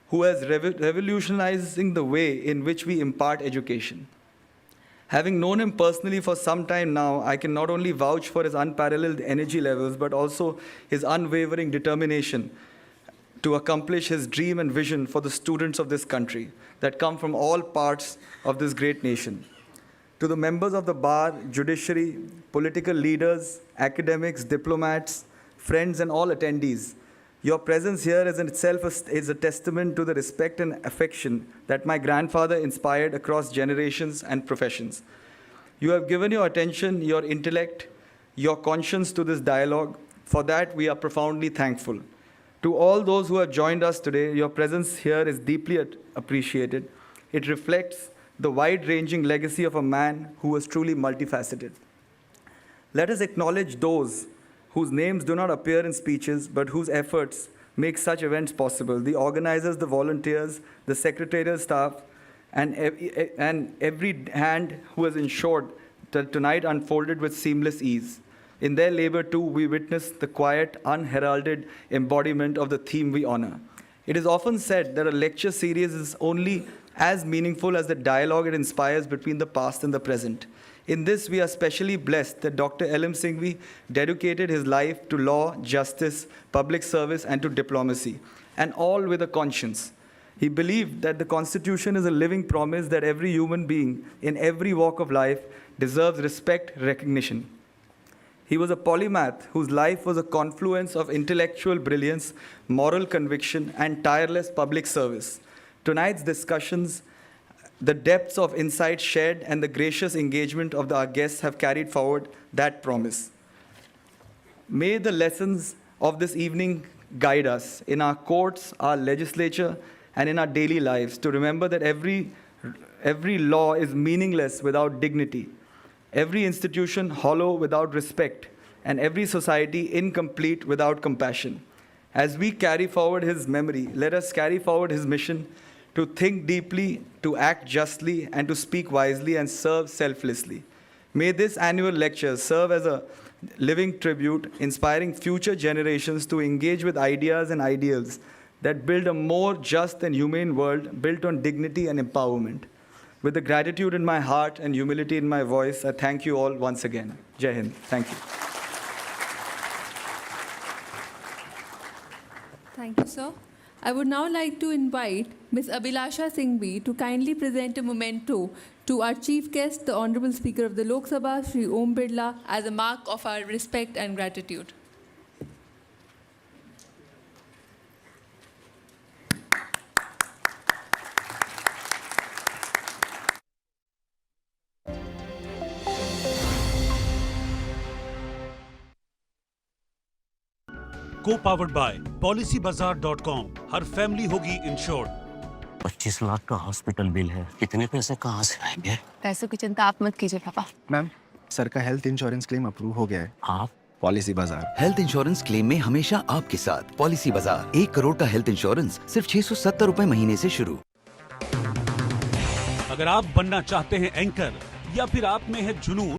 who is revolutionizing the way in which we impart education. Having known him personally for some time now, I can not only vouch for his unparalleled energy levels, but also his unwavering determination to accomplish his dream and vision for the students of this country that come from all parts of this great nation. To the members of the bar, judiciary, political leaders, academics, diplomats, friends, and all attendees, your presence here is in itself is a testament to the respect and affection that my grandfather inspired across generations and professions. You have given your attention, your intellect, your conscience to this dialogue. For that, we are profoundly thankful. To all those who have joined us today, your presence here is deeply appreciated. It reflects the wide-ranging legacy of a man who was truly multifaceted. Let us acknowledge those whose names do not appear in speeches, but whose efforts make such events possible: the organizers, the volunteers, the secretarial staff, and every hand who has ensured that tonight unfolded with seamless ease. In their labor, too, we witness the quiet, unheralded embodiment of the theme we honor. It is often said that a lecture series is only as meaningful as the dialogue it inspires between the past and the present. In this, we are specially blessed that Dr. L.M. Singhvi dedicated his life to law, justice, public service, and to diplomacy, and all with a conscience. He believed that the Constitution is a living promise that every human being in every walk of life deserves respect, recognition. He was a polymath whose life was a confluence of intellectual brilliance, moral conviction, and tireless public service. Tonight's discussions, the depths of insight shared, and the gracious engagement of our guests have carried forward that promise. May the lessons of this evening guide us in our courts, our legislature, and in our daily lives to remember that every law is meaningless without dignity, every institution hollow without respect, and every society incomplete without compassion. As we carry forward his memory, let us carry forward his mission to think deeply, to act justly, and to speak wisely and serve selflessly. May this annual lecture serve as a living tribute, inspiring future generations to engage with ideas and ideals that build a more just and humane world built on dignity and empowerment. With the gratitude in my heart and humility in my voice, I thank you all once again. Jai Hind. Thank you. Thank you, sir. I would now like to invite Ms. Abhilasha Singhvi to kindly present a memento to our chief guest, the Honorable Speaker of the Lok Sabha, Shri Om Birla, as a mark of our respect and gratitude. Co-powered by PolicyBazaar.com. Her family होगी insured. 25 lakh का hospital bill है, इतने पैसे कहाँ से आएंगे? पैसों की चिंता आप मत कीजिए पापा। मैम, सर का हेल्थ इंश्योरेंस क्लेम अप्रूव हो गया है। आप? पॉलिसी बाजार। हेल्थ इंश्योरेंस क्लेम में हमेशा आपके साथ पॉलिसी बाजार। 1 करोड़ का हेल्थ इंश्योरेंस सिर्फ 670 रुपए महीने से शुरू। अगर आप बनना चाहते हैं एंकर या फिर आप में है जुनून